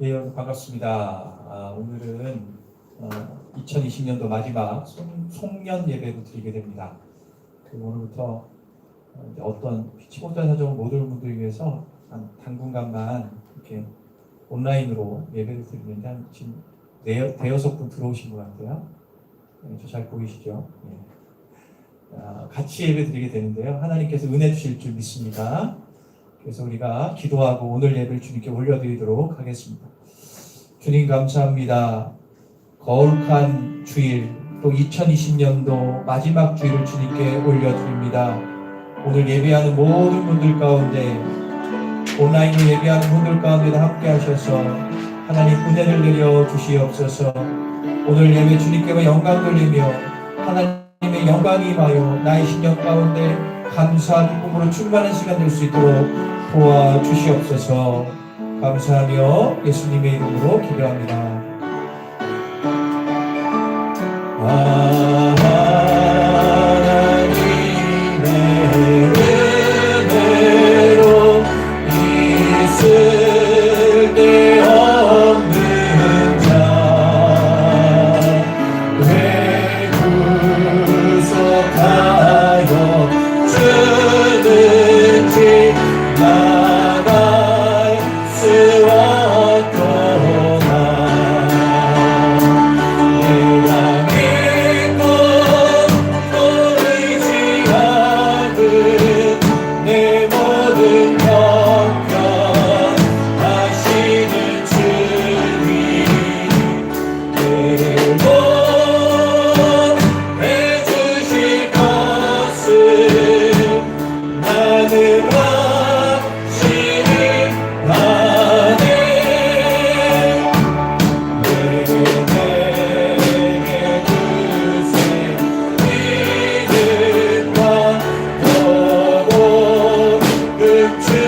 예, 여러분 반갑습니다. 오늘은 2020년도 마지막 송년 예배를 드리게 됩니다. 오늘부터 이제 어떤 피치못한 사정을 못 올 분들 위해서 당분간만 이렇게 온라인으로 예배를 드리는데 지금 대여섯 분 들어오신 것 같아요. 저 잘 보이시죠? 같이 예배 드리게 되는데요. 하나님께서 은혜 주실 줄 믿습니다. 그래서 우리가 기도하고 오늘 예배를 주님께 올려드리도록 하겠습니다. 주님 감사합니다. 거룩한 주일, 또 2020년도 마지막 주일을 주님께 올려드립니다. 오늘 예배하는 모든 분들 가운데, 온라인으로 예배하는 분들 가운데 함께 하셔서 하나님 은혜를 내려 주시옵소서. 오늘 예배 주님께 영광 돌리며 하나님의 영광이 임하여 나의 신령 가운데 감사 기쁨으로 충만한 시간 될 수 있도록 도와주시옵소서. 감사하며 예수님의 이름으로 기도합니다. 하나님의 은혜로 있을 데 없는 자 왜 구속하여 주는지 victory.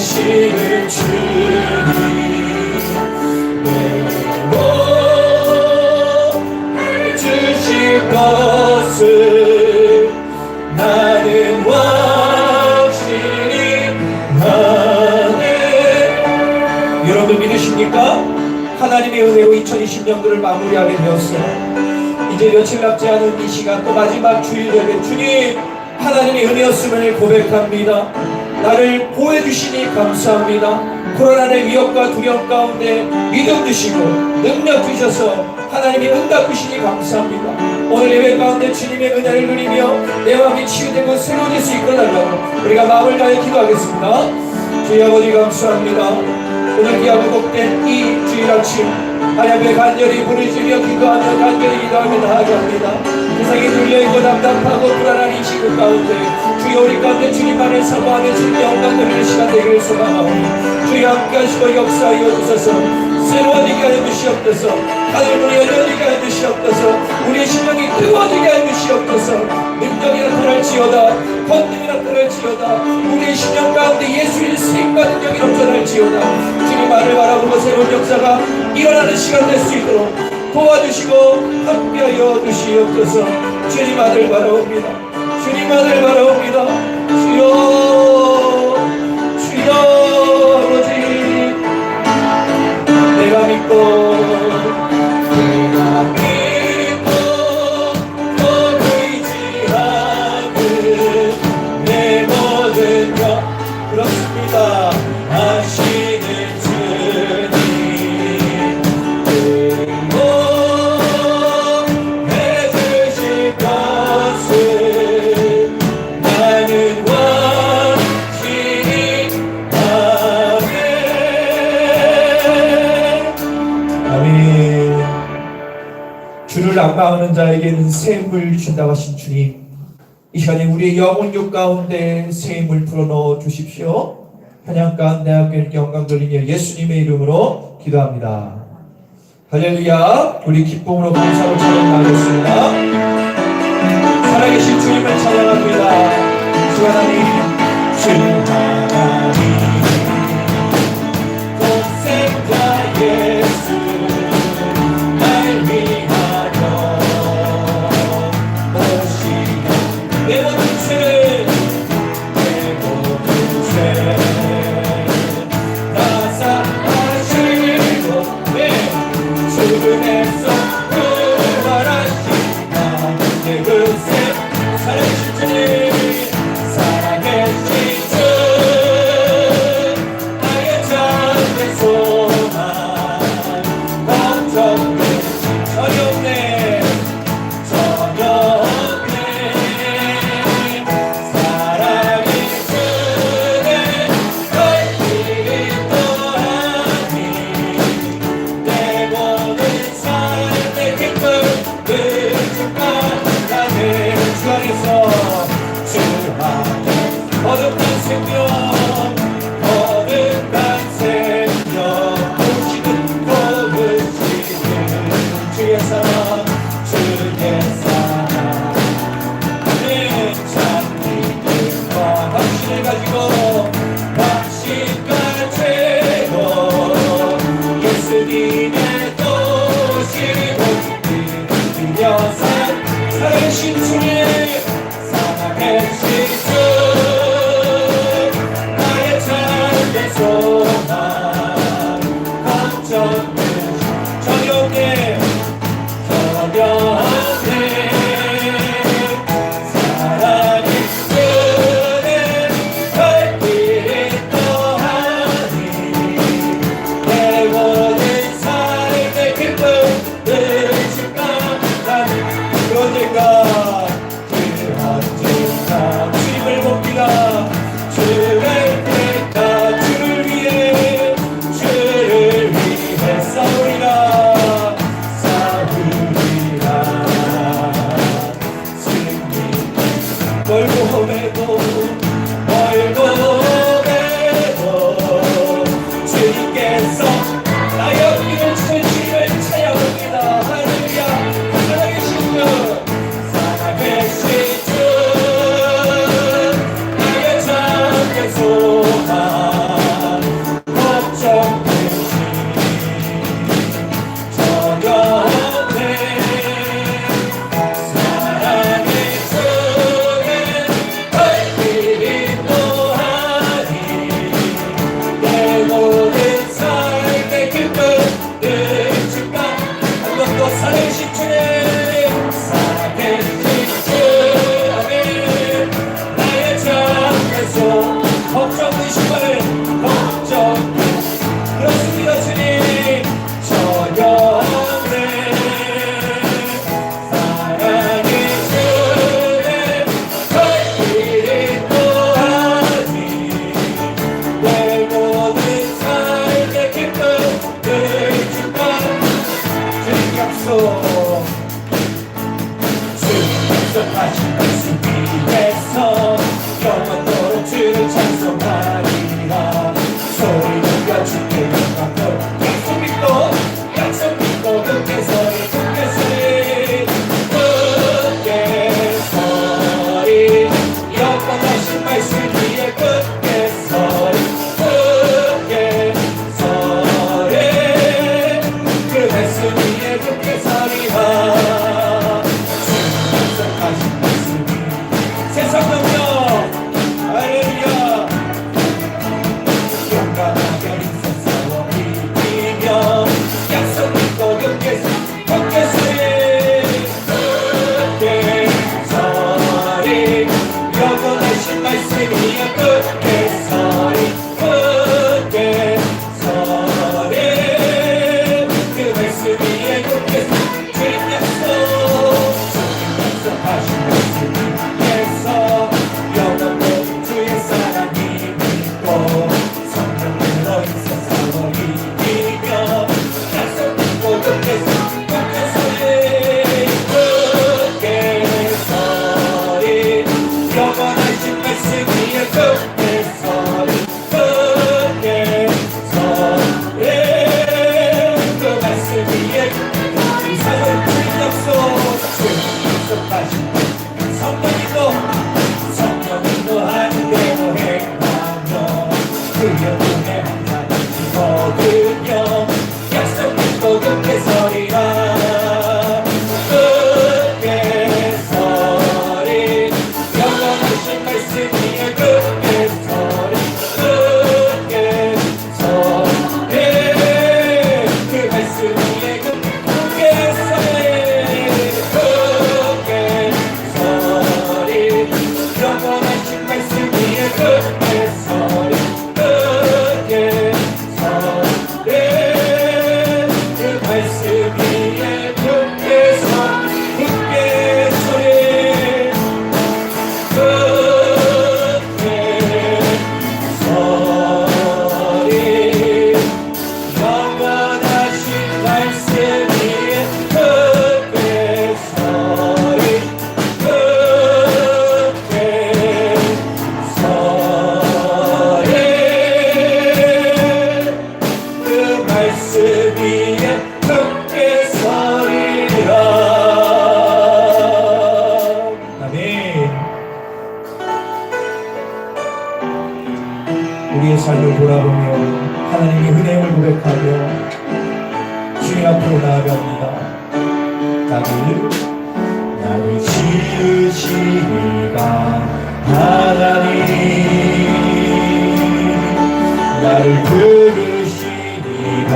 하시는 주님 내로 해주실 것을 나는 확실히 아네. 여러분 믿으십니까? 하나님의 은혜로 2020년도를 마무리하게 되었어요. 이제 며칠 남지 않은 이 시간 또 마지막 주일 예배, 주님 하나님의 은혜였음을 고백합니다. 나를 보호해주시니 감사합니다. 코로나의 위협과 두려움 가운데 믿음 주시고 능력 주셔서 하나님이 응답주시니 감사합니다. 오늘 예배 가운데 주님의 은혜를 누리며 내 마음이 치유되고 새로워질 수 있도록 우리가 마음을 다해 기도하겠습니다. 주여 아버지 감사합니다. 오늘 귀하고 복된 이 주일 아침 하나님의 간절히 부르시며 기도하며 간절히 기도하며 나아가게 합니다. 세상이 눌려있고 답답하고 불안한 이 시국 가운데 주여 우리 가운데 주님만을 사모하며 주님의 영광 돌리는 시간 되기를 소망하오니 주여 함께 하시고 역사하여 주셔서 새로워지게 하여 주시옵소서. 하늘문이 열려지게 하여 주시옵소서. 우리의 심령이 뜨거워지게 하여 주시옵소서. 능력이 나타날지어다 권능이 나타날지어다 우리의 심령 가운데 예수의 생과 능력이 넘쳐날지어다. 주님만을 바라보고 새로운 역사가 일어나는 시간 될 수 있도록 도와주시고 함께하여 주시옵소서. 주님 아들 바라옵니다. 주님 아들 바라옵니다. 주여 주여 아버지 내가 믿고 버리지 않은 내 모든 것 그렇습니다. 하시는 주님 해주실 것을 나는 확실히 아멘. 주를 악망하는 자에게는 새 힘을 준다고 하신 주님, 이 시간에 우리의 영혼육 가운데 새 힘을 불어넣어 주십시오. 찬양 가운데 함께 영광 돌리며 예수님의 이름으로 기도합니다. 할렐루야. 우리 기쁨으로 감사로 찬양하겠습니다. 살아계신 주님을 찬양합니다. 주 하나님, 주 하나님 독생자 예수 날 위하여 오시고 내 모든 죄를 내 모든 죄 다 사하시고 내 죽음에서 부활하시나 내 그새 살아계신 주님 살아계신 주 나의 참된 소망 걱정은 전혀 없네 전혀 없네 사랑이 주네 널 기도하니 내 모든 삶의 기쁨 늘 축복하네 주 안에서 주 안에 거듭난 생명 거듭난 생명 오시는 거으시는 주의 사랑 주의 사랑 내 찬미들과 확신을 가지고 확신 가지고 예수님의 도시고 믿으며 살아계신 주님 살아계신 주 나의 참된 소망 걱정은 전혀 없네 전혀 없네 사랑이 주는 별빛 또하니 내 모든 삶의 기쁨 늘 축복하니 그 언젠가 주님을 봅니다 주를 택하 주를 위해 수많은 걱정 그렇습니다 주님 저 영혼을 사랑해 주네 절길이 또하니 내 모든 삶의 기쁨을 주가 주님 약속 주님 약속하신 말씀 위에서 영원토록 주를 찬송하리라 소리 높여 주께 영광 약속 믿고 굳게 서리 영원하신 말씀 위에 굳게 서리 그 말씀 위에 굳게 서리라 주님 약속하신 말씀이 세상 능력 할렐루야 용감하게 인생사와 이기며 약속 믿고 굳게 서리 영원하신 말씀 위에 굳게 서리 그 말씀 위에 굳게 주님 약속하신 말씀 위에서 영원토록 주의 사랑이 믿고 성령으로 인생사로 이기며 약속 믿고 굳게 서리 영원하신 말씀 위에 굳게 서리 그 말씀 위에 이상을 주님 약속 약속하신 성령님도 하늘대로 행하며 그 영혼의 하나님 거두며 약속 믿고 굳게 서리라 굳게 서리 영원하신 말씀 위에 굳게 서리 그 말씀 위에 굳게 서리 영원하신 말씀 위에 굳게 서리 그 말씀 위에 굳게 서리 영원하신 말씀 위에 굳게 서리 그 말씀 위에 굳게 서리라 아멘. 우리의 삶을 돌아보며 하나님의 은혜를 고백하며 주님 앞으로 나아갑니다. 나를 지으시니가 하나님 나를 부르시니가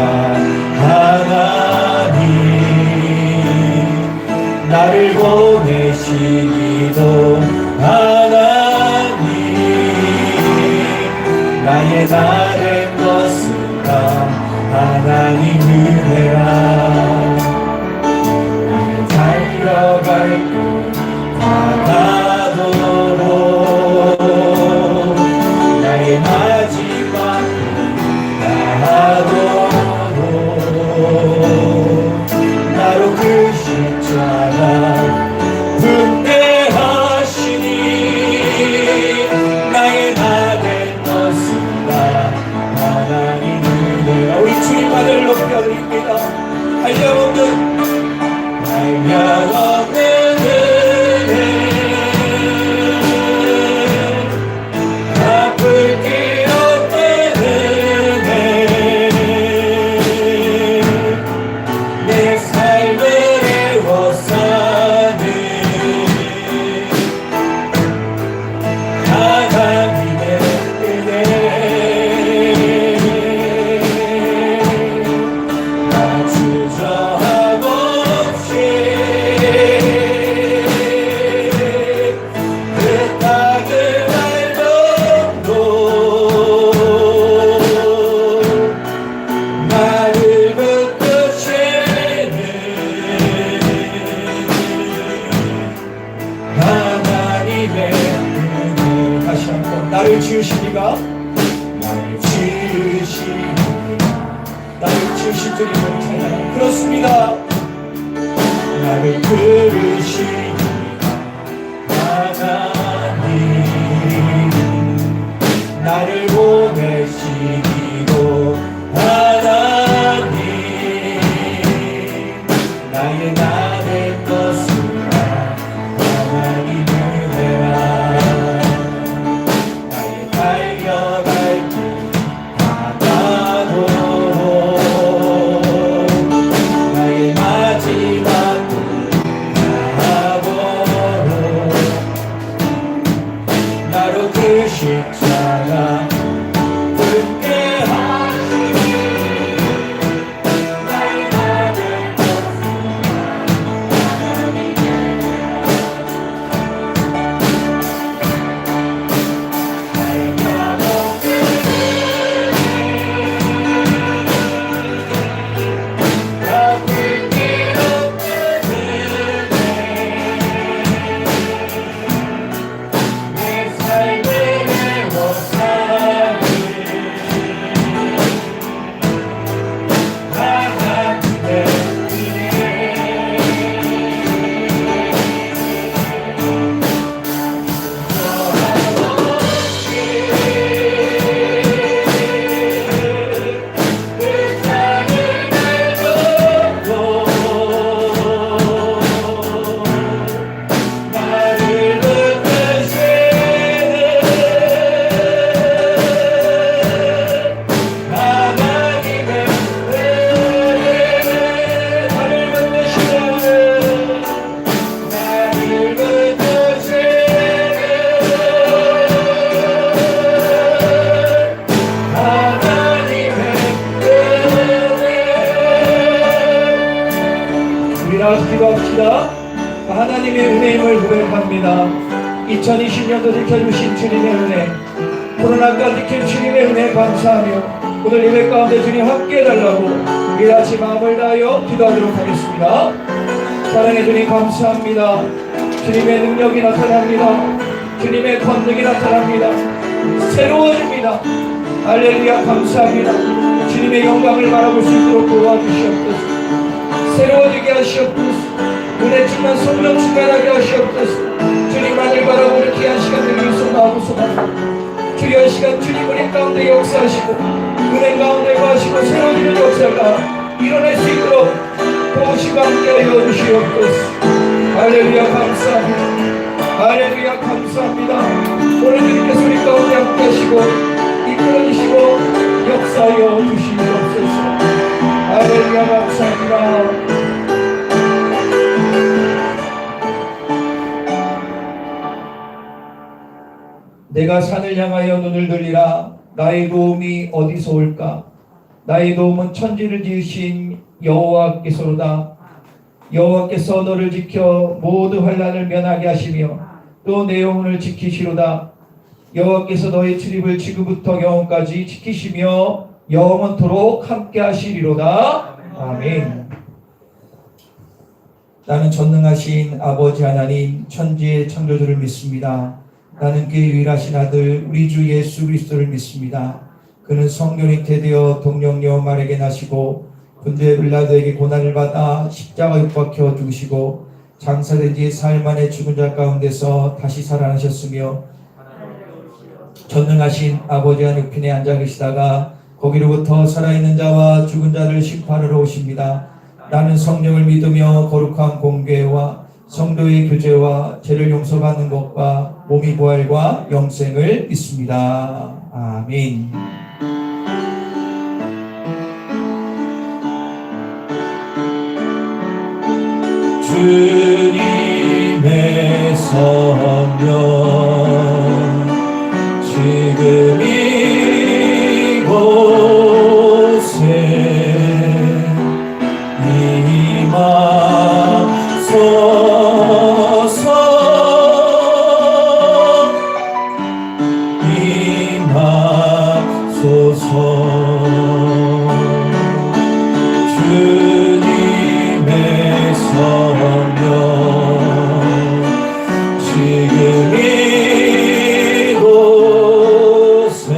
하나님 나를 보내시기도 하나님 나의 나된 것은 다 하나님 은혜라 나를 달려갈 길 다가도록 나의 마지막 나하도록 나로 그 십자가 분대하시니 나의 나된 것은 다 하나님 은혜라 우리 주님 아들 높여드립니다 한량없는 은혜 아플 게 없는 은혜 내 삶을 애워싸 들으시니 나를 지으신 주님을 찬양합니다. 그렇습니다. 나를 들으시니 하나님 나를 보내시기도 하나님 나의 나를 것으라 하나님 은혜라 나의 달려갈 길 바다도 나의 마지막 나보로 나로 그 십자가 붙게 하시니 나의 나를 기도합시다. 하나님의 은혜임을 고백합니다. 2020년도 지켜주신 주님의 은혜, 코로나까지 지킨 주님의 은혜 감사하며 오늘 예배 가운데 주님 함께 해달라고 우리 같이 마음을 다하여 기도하도록 하겠습니다. 사랑의 주님 감사합니다. 주님의 능력이 나타납니다. 주님의 권능이 나타납니다. 새로워집니다. 할렐루야 감사합니다. 주님의 영광을 바라볼 수 있도록 도와주시옵소서. 새로워지게 하시옵소서. 은혜 충만 성령 충만하게 하시옵소서. 주님만을 바라보는 귀한 시간들 위해서 나아보소서. 주여 시간 주님 우리 가운데 역사하시고 은혜 가운데 거하시고 새로워지는 역사가 일어날 수 있도록 도우시고 함께하여 주시옵소서. 할렐루야 감사합니다. 할렐루야 감사합니다. 오늘 주님께서 우리 가운데 함께하시고 이끌어주시고 역사하여 주시옵소서. 할렐루야 감사합니다. 내가 산을 향하여 눈을 들리라. 나의 도움이 어디서 올까? 나의 도움은 천지를 지으신 여호와께서로다. 여호와께서 너를 지켜 모든 환난을 면하게 하시며 또 내 영혼을 지키시로다. 여호와께서 너의 출입을 지금부터 영원까지 지키시며 영원토록 함께 하시리로다. 아멘. 나는 전능하신 아버지 하나님 천지의 창조주를 믿습니다. 나는 그의 유일하신 아들 우리 주 예수 그리스도를 믿습니다. 그는 성령 잉태되어 동정녀 마리아에게 나시고 본디오 빌라도에게 고난을 받아 십자가에 못 박혀 죽으시고 장사된 지 사흘 만에 죽은 자 가운데서 다시 살아나셨으며 전능하신 아버지 하늘편에 앉아 계시다가 거기로부터 살아있는 자와 죽은 자를 심판하러 오십니다. 나는 성령을 믿으며 거룩한 공교회와 성도의 교제와 죄를 용서받는 것과 몸이 부활과 영생을 믿습니다. 아멘. 주님의 성령 지금 이곳에 임하소서. 임하소서. 주님의 성령 지금 이곳에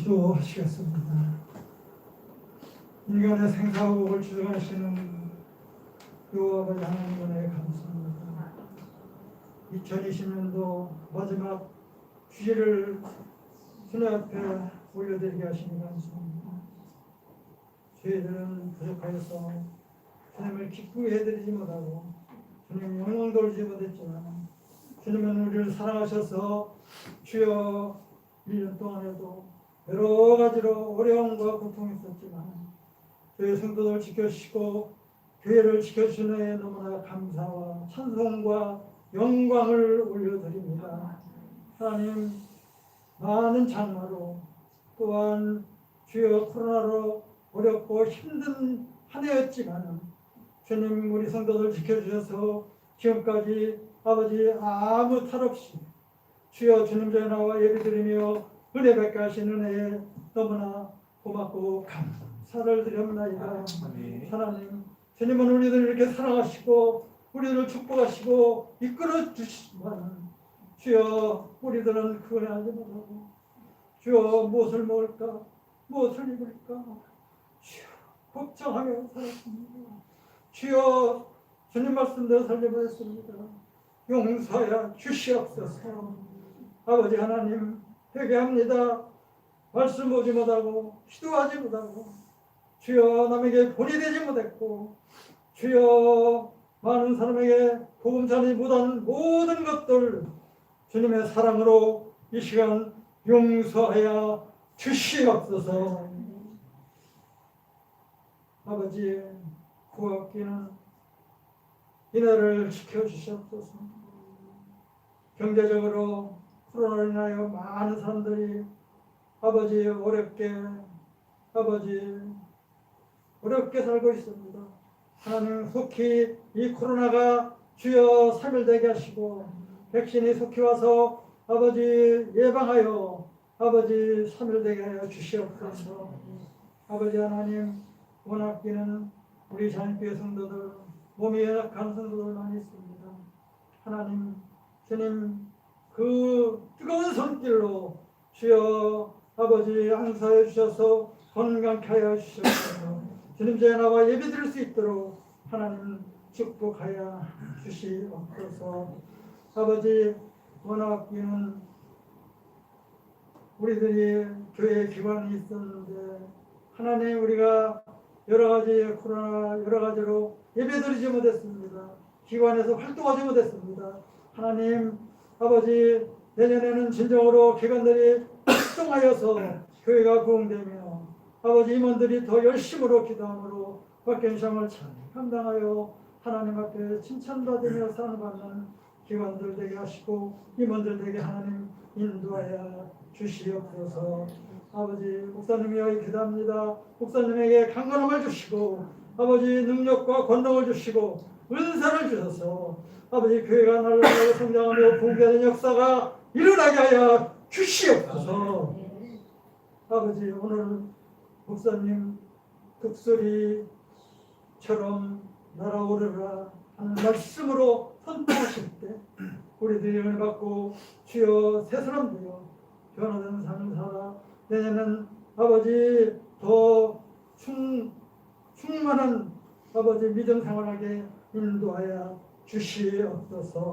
기도하시겠습니다. 인간의 생사복을 주장하시는 여호와 아버지 하나님 은혜에 감사합니다. 2020년도 마지막 주일을 주님 앞에 올려드리게 하시니 감사합니다. 저희들은 부족하여서 주님을 기쁘게 해드리지 못하고 주님 영광 돌리지 못했지만 주님은 우리를 사랑하셔서 주여 1년 동안에도 여러 가지로 어려움과 고통이 있었지만 저희 성도들 지켜주시고 교회를 지켜주시는 데 너무나 감사와 찬송과 영광을 올려드립니다. 하나님, 많은 장마로 또한 주여 코로나로 어렵고 힘든 한 해였지만 주님 우리 성도들 지켜주셔서 지금까지 아버지 아무 탈 없이 주여 주님 전에 나와 예배드리며 은혜 뵙게 하시는 은혜에 너무나 고맙고 감사를 드립니다. 하나님, 주님은 우리들을 이렇게 사랑하시고 우리들을 축복하시고 이끌어 주시지만 주여 우리들은 그걸 알지 못하고 주여 무엇을 먹을까 무엇을 입을까 주여 걱정하며 살았습니다. 주여 주님 말씀대로 살려고 했습니다. 용서하여 주시옵소서. 아버지 하나님 회개합니다. 말씀 보지 못하고 기도하지 못하고 주여 남에게 본이 되지 못했고 주여 많은 사람에게 복음 전하지 못한 모든 것들 주님의 사랑으로 이 시간 용서하여 주시옵소서. 아버지 구하기는 이날을 지켜주시옵소서. 경제적으로 코로나로 인하여 많은 사람들이 아버지 어렵게 살고 있습니다. 하나님 속히 이 코로나가 주여 사멸되게 하시고 백신이 속히 와서 아버지 예방하여 아버지 사멸되게 하여 주시옵소서. 아버지 하나님 원하기는 우리 자연교회 성도들 몸이 연약한 성도들 많이 있습니다. 하나님 주님 그 뜨거운 손길로 주여 아버지 항사해 주셔서 건강케 하여 주시옵소서. 주님 전에 나와 예배 드릴 수 있도록 하나님 축복하여 주시옵소서. 아버지 원하기는 우리들이 교회 기관이 있었는데 하나님 우리가 여러 가지 코로나 여러 가지로 예배드리지 못했습니다. 기관에서 활동하지 못했습니다. 하나님 아버지 내년에는 진정으로 기관들이 활동하여서 교회가 부흥되며 아버지 임원들이 더 열심으로 기도함으로 박견 시험을 잘 감당하여 하나님 앞에 칭찬받으며 사랑받는 기관들 되게 하시고 임원들 되게 하나님 인도하여 주시옵소서. 아버지 목사님이여 기도합니다. 목사님에게 강건함을 주시고 아버지 능력과 권능을 주시고 은사를 주셔서 아버지 교회가 날라가고 성장하며 부흥되는 역사가 일어나게 하여 주시옵소서. 아버지 오늘 목사님 독수리처럼 날아오르라 하는 말씀으로 선포하실 때 우리들이 은혜 받고 주여 새 사람 되어 변화된 삶을 살아 내년은 아버지 더 충만한 아버지 믿음 생활하게 인도하여 주시옵소서.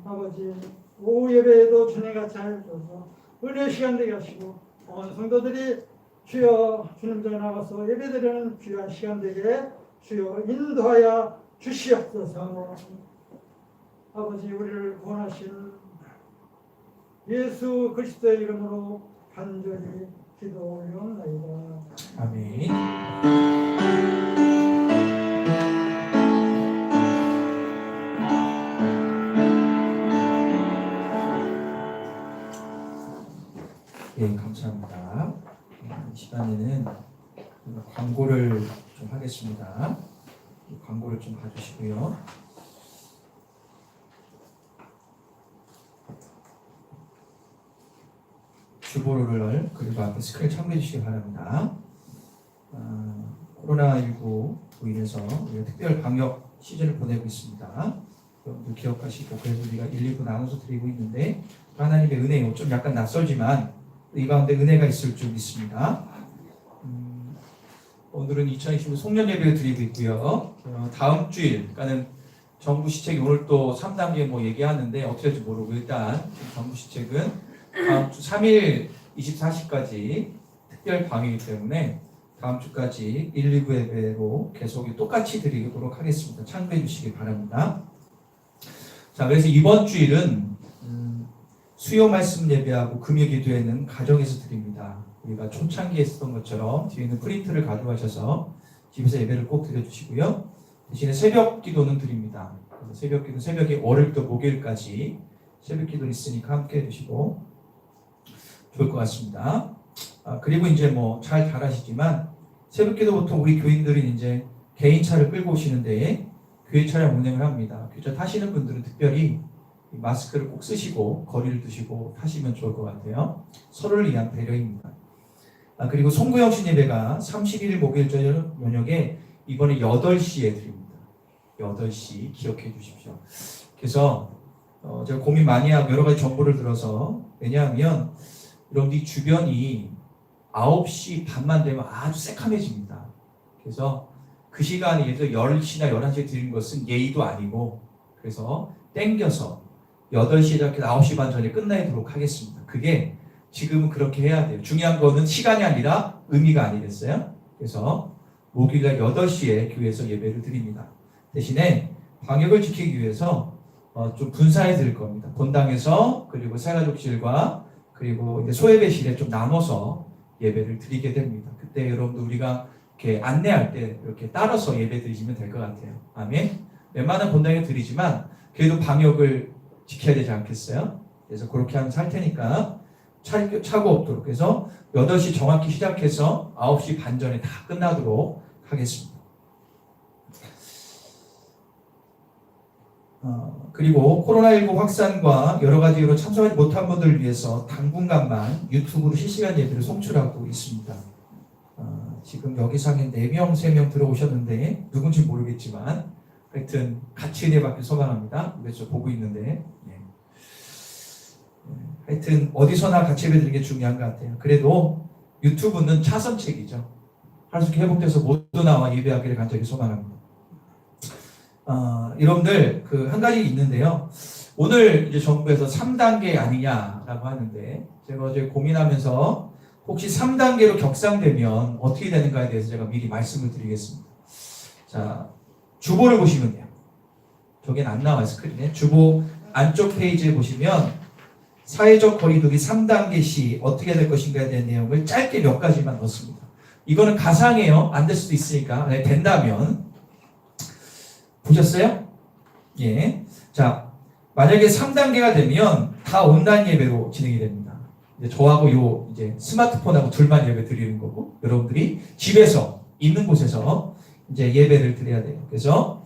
아버지 오후 예배에도 주님 같이 하여 주셔서 은혜 시간 되게 하시고 온 성도들이 주여 주님 전에 나가서 예배드리는 귀한 시간 되게 주여 인도하여 주시옵소서. 아버지 우리를 구원하신 예수 그리스도의 이름으로 간절히 기도 올려옵나이다. 아멘. 네, 감사합니다. 이 시간에는 광고를 좀 하겠습니다. 광고를 좀 봐주시고요. 주보를 그리고 앞에 스크린 참고해 주시기 바랍니다. 코로나19로 인해서 우리가 특별 방역 시즌을 보내고 있습니다. 여러분들 기억하시고 그래서 우리가 119 나눠서 드리고 있는데 하나님의 은혜요 좀 약간 낯설지만 이 가운데 은혜가 있을 줄 믿습니다. 오늘은 2025 송년 예배를 드리고 있고요. 다음 주일, 그러니까는 정부 시책이 오늘 또 3단계 뭐 얘기하는데 어떻게 될지 모르고 일단 정부 시책은 다음 주 3일 24시까지 특별 방이기 때문에 다음 주까지 1, 2부 예배로 계속 똑같이 드리도록 하겠습니다. 참고해 주시기 바랍니다. 자, 그래서 이번 주일은 수요 말씀 예배하고 금요 기도회는 가정에서 드립니다. 우리가 초창기에 했던 것처럼 뒤에 있는 프린트를 가져가셔서 집에서 예배를 꼭 드려주시고요. 대신에 새벽 기도는 드립니다. 그래서 새벽 기도 새벽에 월요일부터 목요일까지 새벽 기도 있으니까 함께 해주시고 좋을 것 같습니다. 그리고 이제 뭐 잘 아시지만 새벽 기도부터 우리 교인들은 이제 개인 차를 끌고 오시는데 교회 차량 운행을 합니다. 교차 타시는 분들은 특별히 마스크를 꼭 쓰시고 거리를 두시고 타시면 좋을 것 같아요. 서로를 위한 배려입니다. 그리고 송구영신 예배가 31일 목요일 저녁에 이번에 8시에 드립니다. 8시 기억해 주십시오. 그래서 제가 고민 많이 하고 여러 가지 정보를 들어서 왜냐하면 여러분들 주변이 9시 반만 되면 아주 새카매집니다. 그래서 그 시간에 예를 들어 10시나 11시에 드리는 것은 예의도 아니고 그래서 땡겨서 8시에 시작해서 9시 반 전에 끝내도록 하겠습니다. 그게 지금은 그렇게 해야 돼요. 중요한 거는 시간이 아니라 의미가 아니겠어요? 그래서 목요일날 8시에 교회에서 예배를 드립니다. 대신에 방역을 지키기 위해서 좀 분산해 드릴 겁니다. 본당에서 그리고 새가족실과 그리고 이제 소예배실에 좀 나눠서 예배를 드리게 됩니다. 그때 여러분들 우리가 이렇게 안내할 때 이렇게 따라서 예배 드리시면 될 것 같아요. 아멘. 웬만한 본당에 드리지만 그래도 방역을 지켜야 되지 않겠어요? 그래서 그렇게 하면서 할 테니까 차고 없도록 해서 8시 정확히 시작해서 9시 반 전에 다 끝나도록 하겠습니다. 그리고 코로나19 확산과 여러 가지 이유로 참석하지 못한 분들을 위해서 당분간만 유튜브로 실시간 예배를 송출하고 있습니다. 지금 여기상에 4명, 3명 들어오셨는데 누군지 모르겠지만 하여튼 같이 은혜 받길 소망합니다. 그래서 보고 있는데 하여튼 어디서나 같이 예배 드리는 게 중요한 것 같아요. 그래도 유튜브는 차선책이죠. 하루속히 회복돼서 모두 나와 예배하기를 간절히 소망합니다. 여러분들 한 가지 있는데요. 오늘 이제 정부에서 3단계 아니냐라고 하는데 제가 어제 고민하면서 혹시 3단계로 격상되면 어떻게 되는가에 대해서 제가 미리 말씀을 드리겠습니다. 자, 주보를 보시면 돼요. 저긴 안 나와요, 스크린에. 주보 안쪽 페이지에 보시면 사회적 거리두기 3단계 시 어떻게 될 것인가에 대한 내용을 짧게 몇 가지만 넣습니다. 이거는 가상이에요. 안 될 수도 있으니까. 된다면. 보셨어요? 예. 자, 만약에 3단계가 되면 다 온라인 예배로 진행이 됩니다. 이제 저하고 이제 스마트폰하고 둘만 예배 드리는 거고, 여러분들이 집에서 있는 곳에서 이제 예배를 드려야 돼요. 그래서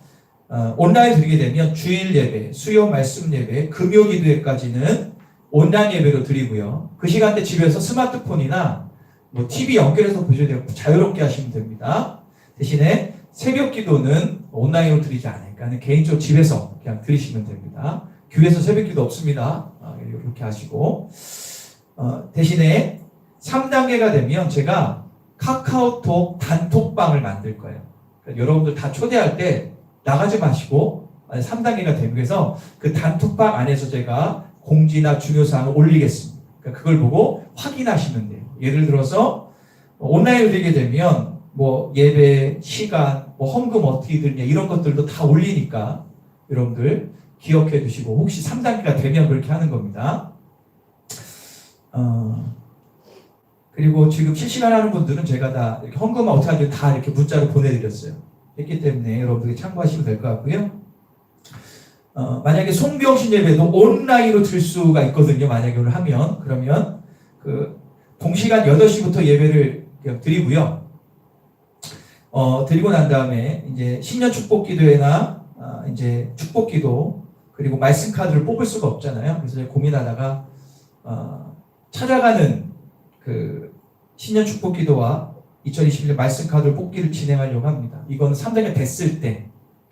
온라인 드리게 되면 주일 예배, 수요 말씀 예배, 금요 기도회까지는 온라인 예배로 드리고요. 그 시간대 집에서 스마트폰이나 뭐 TV 연결해서 보셔도 되고 자유롭게 하시면 됩니다. 대신에 새벽 기도는 온라인으로 드리지 않으니까 개인적으로 집에서 그냥 드리시면 됩니다. 교회에서 새벽 기도 없습니다. 이렇게 하시고 대신에 3단계가 되면 제가 카카오톡 단톡방을 만들 거예요. 그러니까 여러분들 다 초대할 때 나가지 마시고 3단계가 되면 그래서 그 단톡방 안에서 제가 공지나 중요사항을 올리겠습니다. 그러니까 그걸 보고 확인하시면 돼요. 예를 들어서 온라인으로 되게 되면 뭐 예배 시간, 뭐 헌금 어떻게 드리냐 이런 것들도 다 올리니까 여러분들 기억해 두시고 혹시 3단계가 되면 그렇게 하는 겁니다. 그리고 지금 실시간 하는 분들은 제가 다 이렇게 헌금 어떻게 하는지 다 이렇게 문자로 보내드렸어요. 했기 때문에 여러분들이 참고하시면 될 것 같고요. 만약에 송병신 예배도 온라인으로 들 수가 있거든요. 만약에 오늘 하면 그러면 그 동시간 8시부터 예배를 드리고요. 드리고 난 다음에 이제 신년 축복 기도회나 이제 축복 기도 그리고 말씀 카드를 뽑을 수가 없잖아요. 그래서 제가 고민하다가 찾아가는 그 신년 축복 기도와 2021년 말씀 카드를 뽑기를 진행하려고 합니다. 이건 3단계 됐을 때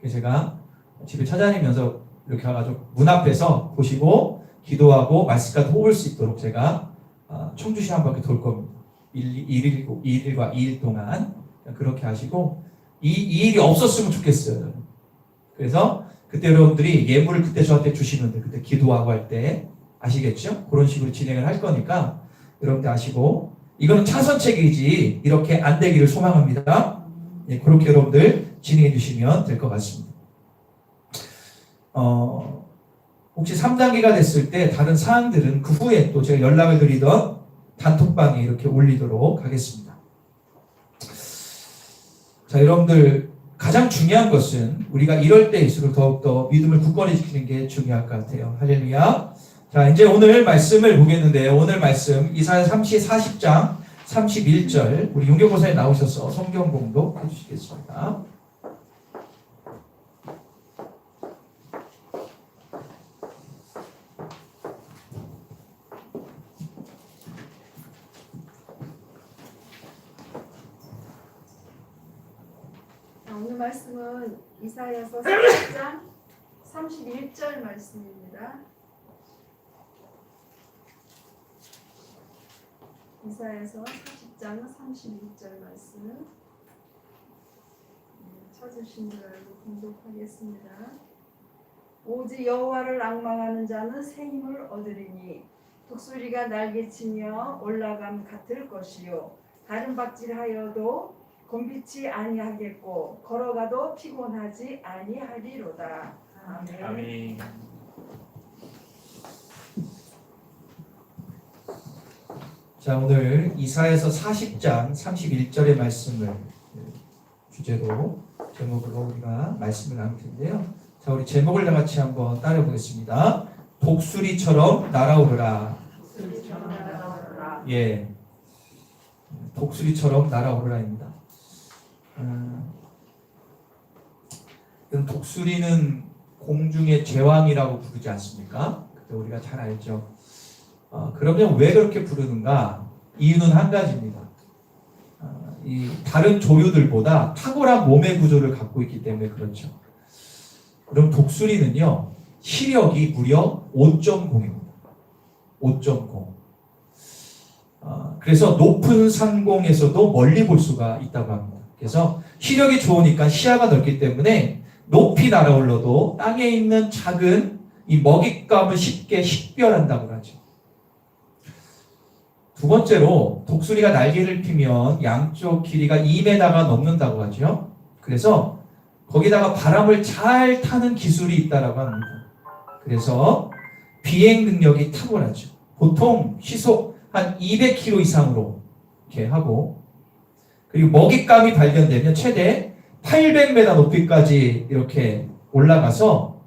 제가 집에 찾아다니면서 이렇게 가가지고 문 앞에서 보시고 기도하고 말씀 카드 뽑을 수 있도록 제가 청주시 한 바퀴 돌 겁니다. 1일과 2일 동안 그렇게 하시고 이 일이 없었으면 좋겠어요. 저는. 그래서 그때 여러분들이 예물을 그때 저한테 주시면 돼요. 그때 기도하고 할 때 아시겠죠? 그런 식으로 진행을 할 거니까 여러분들 아시고 이거는 차선책이지 이렇게 안 되기를 소망합니다. 예, 그렇게 여러분들 진행해 주시면 될 것 같습니다. 혹시 3단계가 됐을 때 다른 사항들은 그 후에 또 제가 연락을 드리던 단톡방에 이렇게 올리도록 하겠습니다. 자, 여러분들 가장 중요한 것은 우리가 이럴 때일수록 더욱더 믿음을 굳건히 지키는 게 중요할 것 같아요. 할렐루야. 자, 이제 오늘 말씀을 보겠는데요. 오늘 말씀 이사야 40장 31절 우리 용교고사에 나오셔서 성경 공독해 주시겠습니다. 오늘 말씀은 이사야서 40장 31절 말씀입니다. 이사야서 40장 31절 말씀 찾으신 줄 알고 공독하겠습니다. 오직 여호와를 앙망하는 자는 새 힘을 얻으리니 독수리가 날개치며 올라감 같을 것이요 다른 박질하여도 곤비치 아니하겠고 걸어가도 피곤하지 아니하리로다. 아멘. 아멘. 자, 오늘 이사야서 40장 31절의 말씀을 주제로 제목으로 우리가 말씀을 나눌 텐데요. 자, 우리 제목을 다 같이 한번 따라 보겠습니다. 독수리처럼 날아오르라. 예. 독수리처럼 날아오르라입니다. 독수리는 공중의 제왕이라고 부르지 않습니까? 그때 우리가 잘 알죠. 그러면 왜 그렇게 부르는가? 이유는 한 가지입니다. 이 다른 조류들보다 탁월한 몸의 구조를 갖고 있기 때문에 그렇죠. 그럼 독수리는요, 시력이 무려 5.0입니다. 5.0. 그래서 높은 상공에서도 멀리 볼 수가 있다고 합니다. 그래서 시력이 좋으니까 시야가 넓기 때문에 높이 날아올라도 땅에 있는 작은 이 먹잇감을 쉽게 식별한다고 하죠. 두 번째로 독수리가 날개를 피면 양쪽 길이가 2m가 넘는다고 하죠. 그래서 거기다가 바람을 잘 타는 기술이 있다고 합니다. 그래서 비행 능력이 탁월하죠. 보통 시속 한 200km 이상으로 이렇게 하고, 그리고 먹잇감이 발견되면 최대 800m 높이까지 이렇게 올라가서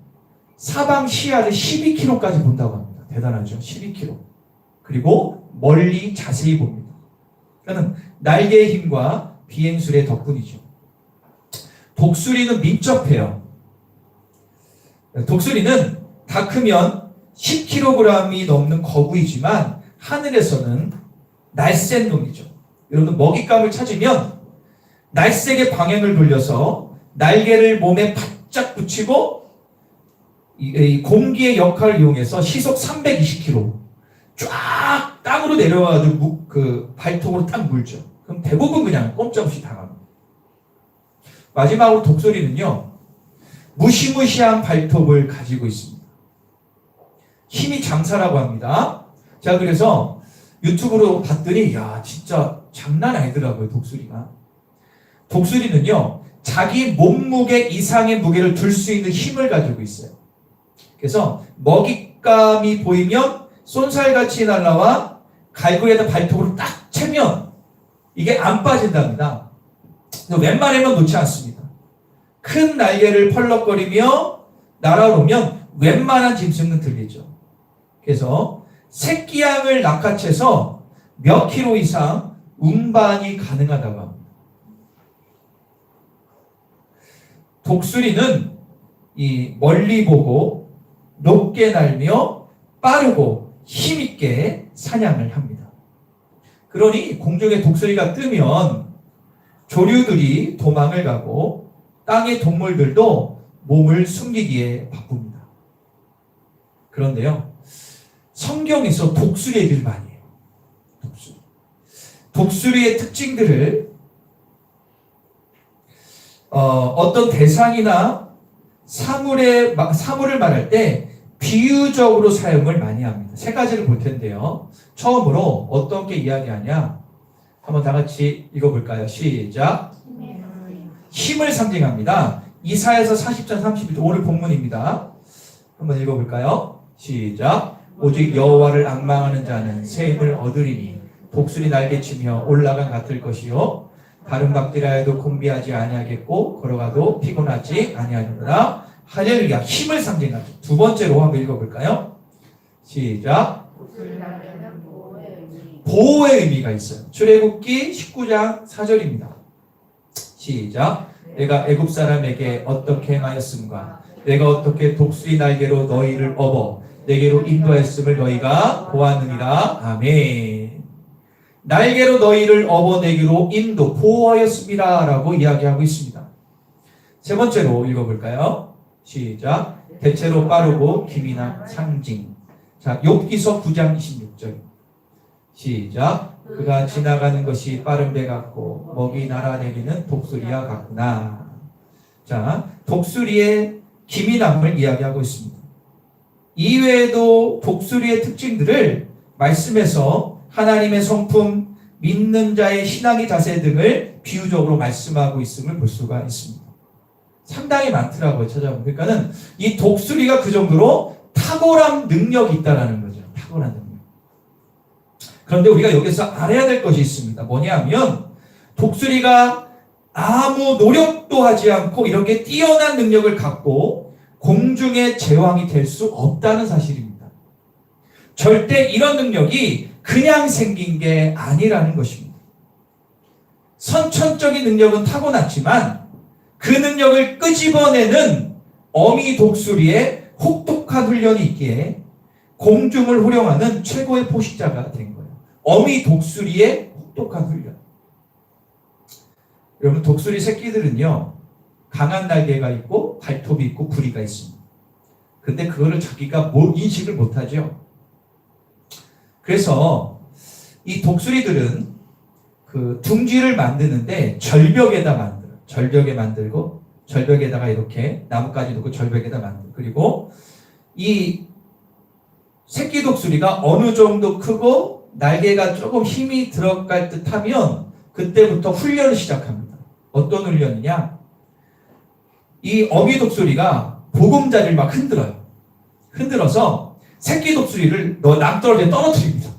사방 시야를 12km까지 본다고 합니다. 대단하죠. 12km. 그리고 멀리 자세히 봅니다. 그러니까 날개의 힘과 비행술의 덕분이죠. 독수리는 민첩해요. 독수리는 다 크면 10kg이 넘는 거구이지만 하늘에서는 날쌘 놈이죠. 여러분, 먹잇감을 찾으면 날쌔게 방향을 돌려서 날개를 몸에 바짝 붙이고 이 공기의 역할을 이용해서 시속 320km 쫙 땅으로 내려와가지고 그 발톱으로 딱 물죠. 그럼 대부분 그냥 꼼짝없이 당합니다. 마지막으로 독수리는요, 무시무시한 발톱을 가지고 있습니다. 힘이 장사라고 합니다. 자, 그래서 유튜브로 봤더니 야, 진짜 장난 아니더라고요. 독수리는요, 자기 몸무게 이상의 무게를 들 수 있는 힘을 가지고 있어요. 그래서 먹잇감이 보이면 쏜살같이 날라와 갈고리에다 발톱으로 딱 채면 이게 안 빠진답니다. 웬만하면 놓지 않습니다. 큰 날개를 펄럭거리며 날아오르면 웬만한 짐승은 들리죠. 그래서 새끼양을 낚아채서 몇 킬로 이상 운반이 가능하다고 합니다. 독수리는 이 멀리 보고 높게 날며 빠르고 힘있게 사냥을 합니다. 그러니 공중에 독수리가 뜨면 조류들이 도망을 가고 땅의 동물들도 몸을 숨기기에 바쁩니다. 그런데요, 성경에서 독수리 얘기를 많이 해요. 독수리의 특징들을 어떤 대상이나 사물을 말할 때 비유적으로 사용을 많이 합니다. 세 가지를 볼 텐데요. 처음으로 어떤 게 이야기하냐? 한번 다 같이 읽어볼까요? 시작. 힘을 상징합니다. 이사야서 40장 31절 오늘 본문입니다. 한번 읽어볼까요? 시작. 오직 여호와를 앙망하는 자는 새 힘을 얻으리니 독수리 날개치며 올라간 같을 것이요 다른 박들하여도 곤비하지 아니하겠고 걸어가도 피곤하지 아니하리라. 할렐루야. 힘을 상징하죠. 두 번째로 한번 읽어볼까요? 시작. 보호의 의미가 있어요. 출애굽기 19장 4절입니다. 시작. 내가 애굽 사람에게 어떻게 행하였음과 내가 어떻게 독수리 날개로 너희를 업어 내게로 인도하였음을 너희가 보았느니라. 아멘. 날개로 너희를 업어 내게로 인도 보호하였습니다 라고 이야기하고 있습니다. 세 번째로 읽어볼까요? 시작. 대체로 빠르고 기민한 상징. 자, 욥기서 9장 26절. 시작. 그가 지나가는 것이 빠른 배 같고 먹이 날아내리는 독수리와 같구나. 자, 독수리의 기민함을 이야기하고 있습니다. 이외에도 독수리의 특징들을 말씀에서 하나님의 성품, 믿는 자의 신앙의 자세 등을 비유적으로 말씀하고 있음을 볼 수가 있습니다. 상당히 많더라고요. 찾아보면. 그러니까는 이 독수리가 그 정도로 탁월한 능력이 있다라는 거죠. 탁월한 능력. 그런데 우리가 여기서 알아야 될 것이 있습니다. 뭐냐면 독수리가 아무 노력도 하지 않고 이렇게 뛰어난 능력을 갖고 공중의 제왕이 될 수 없다는 사실입니다. 절대 이런 능력이 그냥 생긴 게 아니라는 것입니다. 선천적인 능력은 타고났지만 그 능력을 끄집어내는 어미 독수리의 혹독한 훈련이 있기에 공중을 호령하는 최고의 포식자가 된 거예요. 어미 독수리의 혹독한 훈련. 여러분, 독수리 새끼들은요, 강한 날개가 있고 발톱이 있고 부리가 있습니다. 근데 그거를 자기가 인식을 못하죠. 그래서 이 독수리들은 그 둥지를 만드는데 절벽에다 만들어요. 절벽에 만들고 절벽에다가 이렇게 나뭇가지 놓고 절벽에다 만들고, 그리고 이 새끼 독수리가 어느 정도 크고 날개가 조금 힘이 들어갈 듯 하면 그때부터 훈련을 시작합니다. 어떤 훈련이냐? 이 어미 독수리가 보금자리를 막 흔들어요. 흔들어서 새끼 독수리를 낭떠러지에 떨어뜨립니다.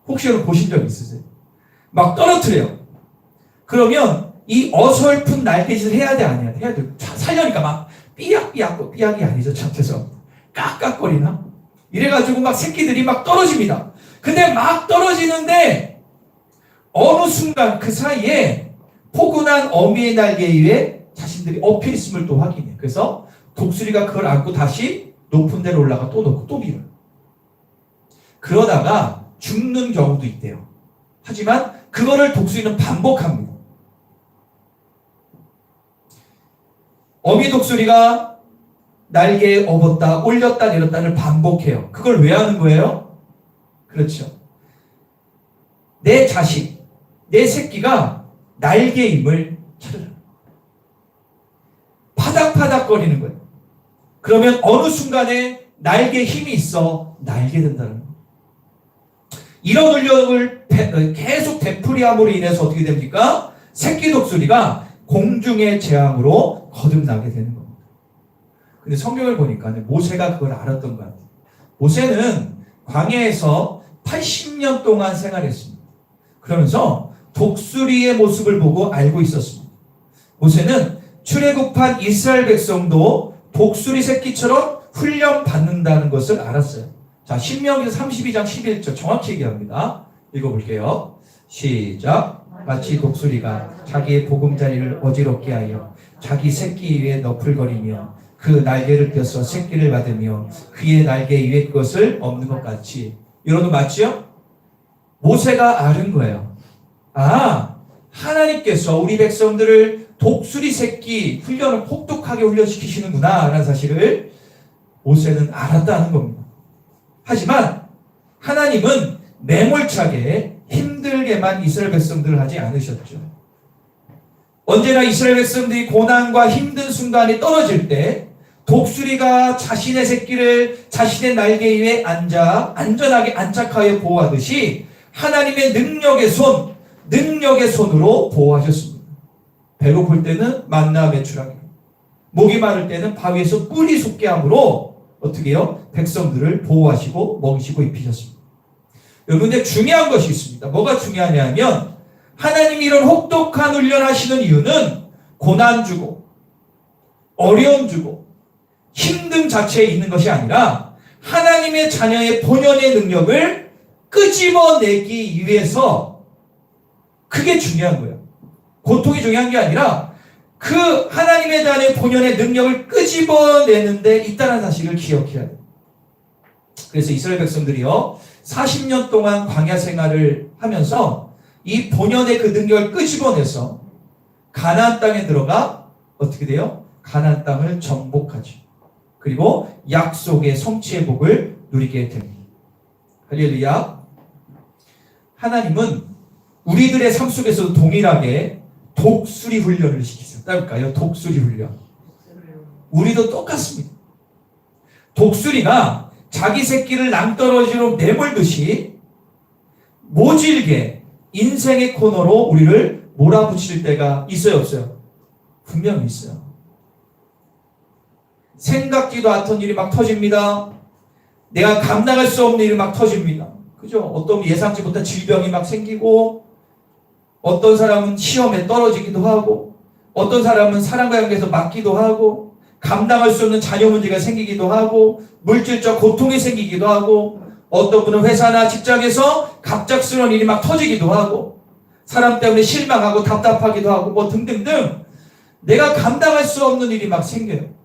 혹시 여러분 보신 적 있으세요? 막 떨어뜨려요. 그러면 이 어설픈 날개짓을 해야 돼, 아니야? 해야 돼. 살려니까 막 삐약이 아니죠. 참 죄송합니다. 깍깍거리나? 이래가지고 막 새끼들이 막 떨어집니다. 근데 막 떨어지는데 어느 순간 그 사이에 포근한 어미의 날개 위에 자신들이 엎여 있음을 또 확인해요. 그래서 독수리가 그걸 안고 다시 높은 데로 올라가 또 놓고 또 밀어요. 그러다가 죽는 경우도 있대요. 하지만 그거를 독수리는 반복합니다. 어미 독수리가 날개에 업었다 올렸다 내렸다를 반복해요. 그걸 왜 하는 거예요? 그렇죠. 내 자식, 내 새끼가 날개임을 찾으라. 파닥파닥거리는 거예요. 그러면 어느 순간에 날개에 힘이 있어 날게 된다는 거예요. 이런 훈련을 계속 되풀이함으로 인해서 어떻게 됩니까? 새끼 독수리가 공중의 재앙으로 거듭나게 되는 겁니다. 근데 성경을 보니까 모세가 그걸 알았던 것 같아요. 모세는 광야에서 80년 동안 생활했습니다. 그러면서 독수리의 모습을 보고 알고 있었습니다. 모세는 출애굽한 이스라엘 백성도 독수리 새끼처럼 훈련받는다는 것을 알았어요. 자, 신명기서 32장 11절 정확히 얘기합니다. 읽어볼게요. 시작. 마치 독수리가 자기의 보금자리를 어지럽게 하여 자기 새끼 위에 너풀거리며 그 날개를 펴서 새끼를 받으며 그의 날개 위에 그것을 엎는 것 같이. 여러분 맞죠? 모세가 아는 거예요. 아, 하나님께서 우리 백성들을 독수리 새끼 훈련을 혹독하게 훈련시키시는구나 라는 사실을 모세는 알았다는 겁니다. 하지만 하나님은 매몰차게 힘든 힘들게만 이스라엘 백성들을 하지 않으셨죠. 언제나 이스라엘 백성들이 고난과 힘든 순간이 떨어질 때 독수리가 자신의 새끼를 자신의 날개 위에 앉아 안전하게 안착하여 보호하듯이 하나님의 능력의 손으로 보호하셨습니다. 배고플 때는 만나 매출하게, 목이 마를 때는 바위에서 꿀이 솟게 함으로 어떻게 해요? 백성들을 보호하시고 먹이시고 입히셨습니다. 여러분, 근데 중요한 것이 있습니다. 뭐가 중요하냐면 하나님이 이런 혹독한 훈련하시는 이유는 고난 주고 어려움 주고 힘듦 자체에 있는 것이 아니라 하나님의 자녀의 본연의 능력을 끄집어내기 위해서, 그게 중요한 거예요. 고통이 중요한 게 아니라 그 하나님의 자녀의 본연의 능력을 끄집어내는 데 있다는 사실을 기억해야 돼요. 그래서 이스라엘 백성들이요 40년 동안 광야 생활을 하면서 이 본연의 그 능력을 끄집어내서 가나안 땅에 들어가 어떻게 돼요? 가나안 땅을 정복하죠. 그리고 약속의 성취의 복을 누리게 됩니다. 할렐루야. 하나님은 우리들의 삶 속에서도 동일하게 독수리 훈련을 시키셨다니까요. 독수리 훈련. 우리도 똑같습니다. 독수리가 자기 새끼를 낭떠러지로 내몰듯이 모질게 인생의 코너로 우리를 몰아붙일 때가 있어요, 없어요? 분명히 있어요. 생각지도 않던 일이 막 터집니다. 내가 감당할 수 없는 일이 막 터집니다. 그죠? 어떤 예상치 못한 질병이 막 생기고, 어떤 사람은 시험에 떨어지기도 하고, 어떤 사람은 사람과 관계에서 맞기도 하고, 감당할 수 없는 자녀 문제가 생기기도 하고, 물질적 고통이 생기기도 하고, 어떤 분은 회사나 직장에서 갑작스러운 일이 막 터지기도 하고, 사람 때문에 실망하고 답답하기도 하고, 뭐 등등등 내가 감당할 수 없는 일이 막 생겨요.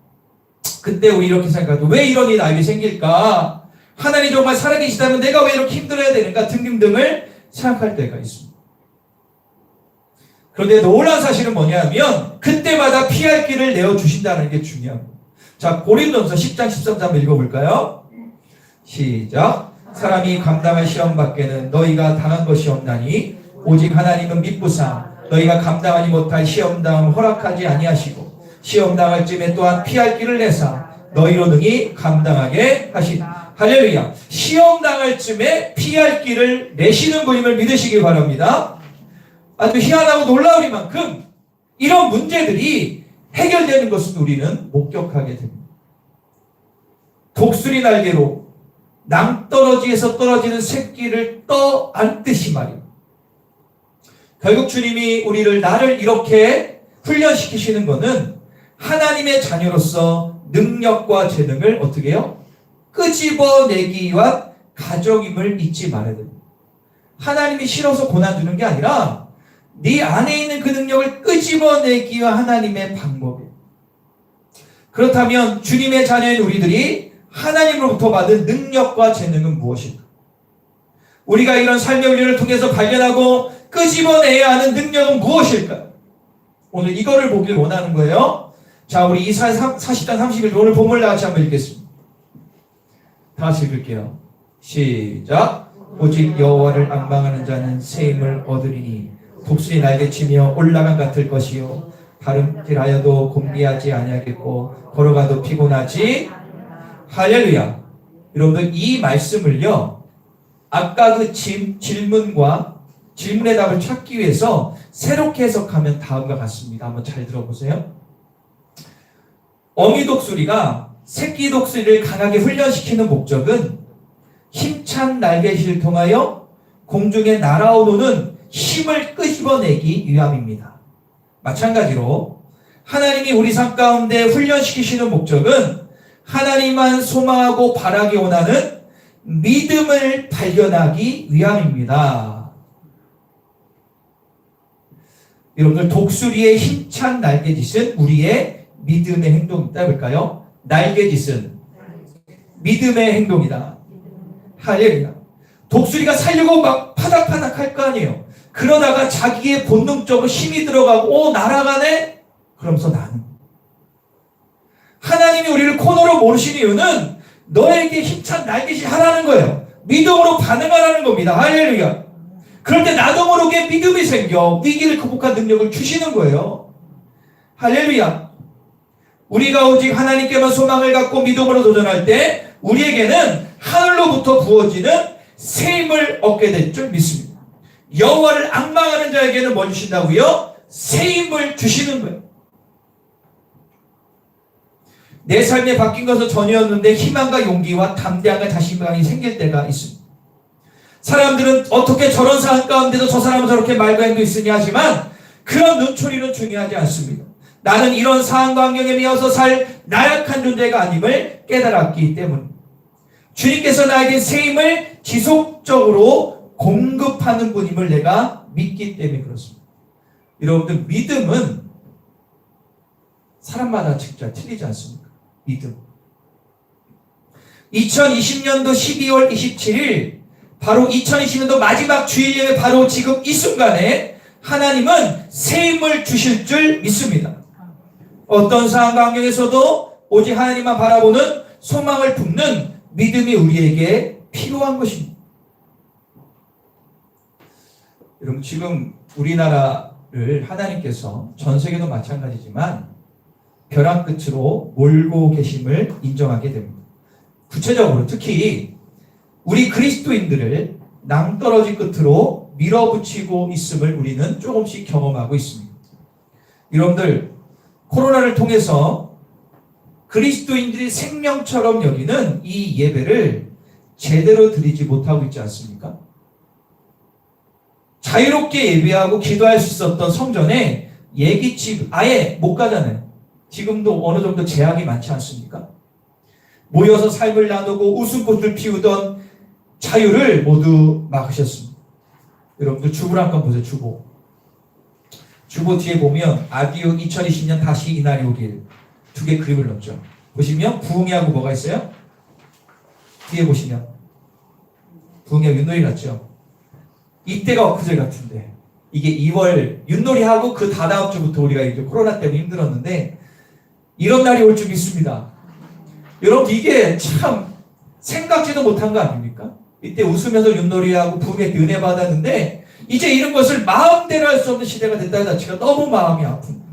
그때 우리 이렇게 생각하죠. 왜 이런 일이 나에게 생길까? 하나님 정말 살아계시다면 내가 왜 이렇게 힘들어야 되는가? 등등등을 생각할 때가 있습니다. 그런데 놀라운 사실은 뭐냐면 그때마다 피할 길을 내어주신다는 게 중요한 거예요. 자, 고린도전서 10장 13절 한번 읽어볼까요? 시작. 사람이 감당할 시험 밖에는 너희가 당한 것이 없나니 오직 하나님은 믿부사 너희가 감당하지 못할 시험당을 허락하지 아니하시고 시험당할 쯤에 또한 피할 길을 내사 너희로 능히 감당하게 하시다. 할렐루야. 시험당할 쯤에 피할 길을 내시는 분임을 믿으시기 바랍니다. 아주 희한하고 놀라우리만큼 이런 문제들이 해결되는 것을 우리는 목격하게 됩니다. 독수리 날개로 낭떠러지에서 떨어지는 새끼를 떠안듯이 말이에요. 결국 주님이 나를 이렇게 훈련시키시는 것은 하나님의 자녀로서 능력과 재능을 어떻게 해요? 끄집어내기 위한 가정임을 잊지 말아야 됩니다. 하나님이 싫어서 고난 주는 게 아니라 네 안에 있는 그 능력을 끄집어내기 위한 하나님의 방법이에요. 그렇다면 주님의 자녀인 우리들이 하나님으로부터 받은 능력과 재능은 무엇일까? 우리가 이런 삶의 훈련을 통해서 발견하고 끄집어내야 하는 능력은 무엇일까? 오늘 이거를 보길 원하는 거예요. 자, 우리 이사야 40장 31절 오늘 본문을 다 같이 한번 읽겠습니다. 다 같이 읽을게요. 시작. 오직 여호와를 앙망하는 자는 새 힘을 얻으리니 독수리 날개치며 올라간 같을 것이요 발음질하여도 곤비하지 아니하겠고 걸어가도 피곤하지. 할렐루야. 여러분들 이 말씀을요 아까 그 질문의 답을 찾기 위해서 새롭게 해석하면 다음과 같습니다. 한번 잘 들어보세요. 어미 독수리가 새끼 독수리를 강하게 훈련시키는 목적은 힘찬 날개짓을 통하여 공중에 날아오르는 힘을 끄집어내기 위함입니다. 마찬가지로 하나님이 우리 삶 가운데 훈련시키시는 목적은 하나님만 소망하고 바라기 원하는 믿음을 발견하기 위함입니다. 여러분들 독수리의 힘찬 날개짓은 우리의 믿음의 행동이다 해볼까요? 날개짓은 믿음의 행동이다. 할렐루야. 독수리가 살려고 막 파닥파닥 할 거 아니에요. 그러다가 자기의 본능적으로 힘이 들어가고 날아가네? 그러면서 나는 하나님이 우리를 코너로 모르신 이유는 너에게 힘찬 날개짓 하라는 거예요. 믿음으로 반응하라는 겁니다. 할렐루야. 그럴 때 나도 모르게 믿음이 생겨 위기를 극복한 능력을 주시는 거예요. 할렐루야. 우리가 오직 하나님께만 소망을 갖고 믿음으로 도전할 때 우리에게는 하늘로부터 부어지는 새 힘을 얻게 될 줄 믿습니다. 여호와를 앙망하는 자에게는 뭐 주신다고요? 새 힘을 주시는 거예요. 내 삶에 바뀐 것은 전이었는데 희망과 용기와 담대함과 자신감이 생길 때가 있습니다. 사람들은 어떻게 저런 상황 가운데도 저 사람은 저렇게 말과 행동이 있으냐 하지만 그런 눈초리는 중요하지 않습니다. 나는 이런 상황과 환경에 미어서 살 나약한 존재가 아님을 깨달았기 때문입니다. 주님께서 나에게 새 힘을 지속적으로 공급하는 분임을 내가 믿기 때문에 그렇습니다. 여러분들 믿음은 사람마다 진짜 틀리지 않습니까? 믿음. 2020년도 12월 27일 바로 2020년도 마지막 주일 예배 바로 지금 이 순간에 하나님은 새 힘을 주실 줄 믿습니다. 어떤 상황과 환경에서도 오직 하나님만 바라보는 소망을 품는 믿음이 우리에게 필요한 것입니다. 여러분 지금 우리나라를 하나님께서 전 세계도 마찬가지지만 벼랑 끝으로 몰고 계심을 인정하게 됩니다. 구체적으로 특히 우리 그리스도인들을 낭떠러지 끝으로 밀어붙이고 있음을 우리는 조금씩 경험하고 있습니다. 여러분들 코로나를 통해서 그리스도인들이 생명처럼 여기는 이 예배를 제대로 드리지 못하고 있지 않습니까? 자유롭게 예배하고 기도할 수 있었던 성전에 예기치 아예 못 가잖아요. 지금도 어느 정도 제약이 많지 않습니까? 모여서 삶을 나누고 웃음꽃을 피우던 자유를 모두 막으셨습니다. 여러분들 주보 한번 보세요. 주보 뒤에 보면 아디오 2020년 다시 이날이 오길 두 개 그림을 넣었죠. 보시면 부흥이하고 뭐가 있어요? 뒤에 보시면 부흥이하고 윷놀이 같죠. 이때가 엊그제 같은데 이게 2월 윷놀이하고 그 다다음 주부터 우리가 이제 코로나 때문에 힘들었는데 이런 날이 올 줄 믿습니다. 여러분 이게 참 생각지도 못한 거 아닙니까? 이때 웃으면서 윷놀이하고 부흥의 은혜 받았는데 이제 이런 것을 마음대로 할 수 없는 시대가 됐다는 자체가 너무 마음이 아픕니다.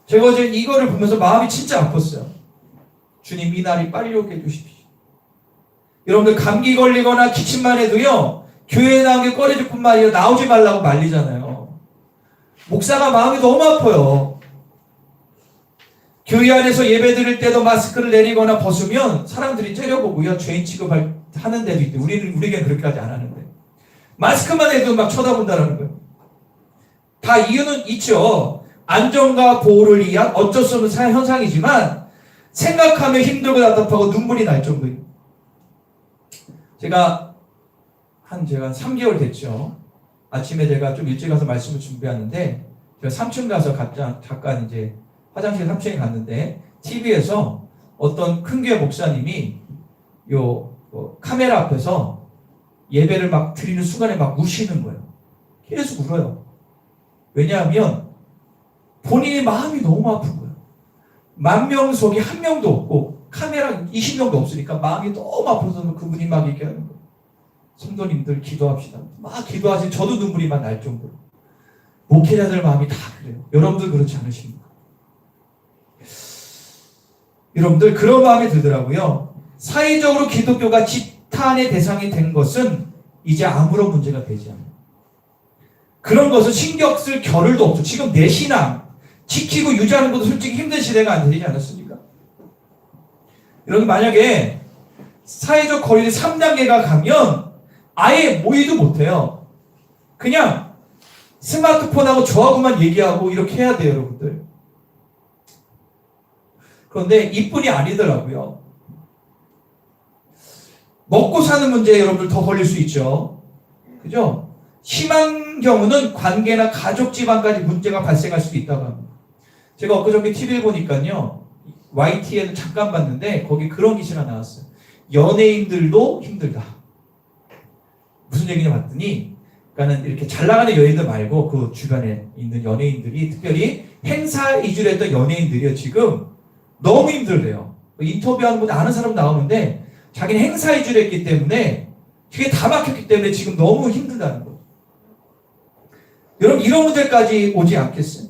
제가 어제 이거를 보면서 마음이 진짜 아팠어요. 주님 이 날이 빨리 오게 해주십시오. 여러분들 감기 걸리거나 기침만 해도요 교회에 나오기 꺼려질 뿐만 아니라 나오지 말라고 말리잖아요. 목사가 마음이 너무 아파요. 교회 안에서 예배 드릴 때도 마스크를 내리거나 벗으면 사람들이 째려보고요 죄인 취급하는 데도 있대. 우리에겐 그렇게까지 안 하는데 마스크만 해도 막 쳐다본다는 거예요. 다 이유는 있죠. 안전과 보호를 위한 어쩔 수 없는 현상이지만 생각하면 힘들고 답답하고 눈물이 날 정도입니다. 제가 3개월 됐죠. 아침에 제가 좀 일찍 가서 말씀을 준비하는데 제가 3층 가서 잠깐 이제 화장실 3층에 갔는데 TV에서 어떤 큰 교회 목사님이 카메라 앞에서 예배를 막 드리는 순간에 막 우시는 거예요. 계속 울어요. 왜냐하면 본인의 마음이 너무 아픈 거예요. 10,000명 속에 1명도 없고 카메라 20명도 없으니까 마음이 너무 아파서 그분이 막 얘기하는 거예요. 성도님들 기도합시다. 막 기도하시면 저도 눈물이 막 날 정도로. 목회자들 마음이 다 그래요. 여러분들 그렇지 않으십니까? 여러분들 그런 마음이 들더라고요. 사회적으로 기독교가 지탄의 대상이 된 것은 이제 아무런 문제가 되지 않아요. 그런 것은 신경 쓸 겨를도 없죠. 지금 내 신앙 지키고 유지하는 것도 솔직히 힘든 시대가 안 되지 않았습니까? 여러분 만약에 사회적 거리를 3단계가 가면 아예 모이도 못해요. 그냥 스마트폰하고 저하고만 얘기하고 이렇게 해야 돼요, 여러분들. 그런데 이뿐이 아니더라고요. 먹고 사는 문제에 여러분들 더 걸릴 수 있죠. 그죠? 심한 경우는 관계나 가족 집안까지 문제가 발생할 수도 있다고 합니다. 제가 엊그저께 TV를 보니까요. YTN을 잠깐 봤는데 거기 그런 기사가 나왔어요. 연예인들도 힘들다. 무슨 얘기냐 봤더니 그러니까는 이렇게 잘 나가는 연예인들 말고 그 주변에 있는 연예인들이 특별히 행사 위주로 했던 연예인들이요. 지금 너무 힘들대요. 인터뷰하는 분들 아는 사람 나오는데 자기는 행사 위주로 했기 때문에 그게 다 막혔기 때문에 지금 너무 힘들다는 거예요. 여러분, 이런 문제까지 오지 않겠어요?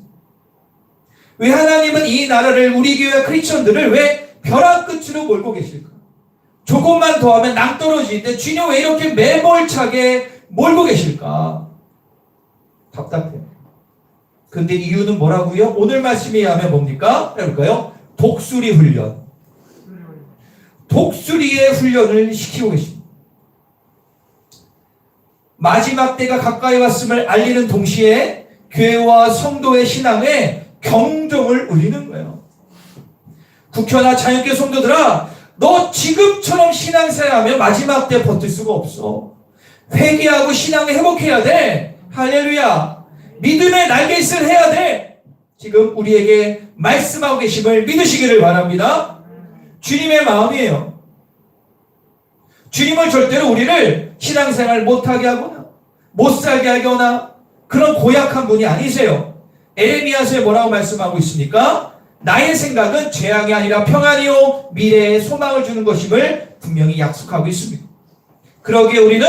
왜 하나님은 이 나라를, 우리 교회 크리스천들을 왜 벼랑 끝으로 몰고 계실까? 조금만 더 하면 낭떠러지인데 주님 왜 이렇게 매몰차게 몰고 계실까? 답답해요. 근데 이유는 뭐라고요? 오늘 말씀에 의하면 뭡니까? 해볼까요? 독수리 훈련. 독수리의 훈련을 시키고 계십니다. 마지막 때가 가까이 왔음을 알리는 동시에 교회와 성도의 신앙에 경종을 울리는 거예요. 국회나 자연계 성도들아, 너 지금처럼 신앙생활하면 마지막 때 버틸 수가 없어. 회개하고 신앙을 회복해야 돼. 할렐루야. 믿음의 날갯짓을 해야 돼. 지금 우리에게 말씀하고 계심을 믿으시기를 바랍니다. 주님의 마음이에요. 주님은 절대로 우리를 신앙생활 못하게 하거나 못살게 하거나 그런 고약한 분이 아니세요. 에레미야서에 뭐라고 말씀하고 있습니까? 나의 생각은 재앙이 아니라 평안이요 미래에 소망을 주는 것임을 분명히 약속하고 있습니다. 그러기에 우리는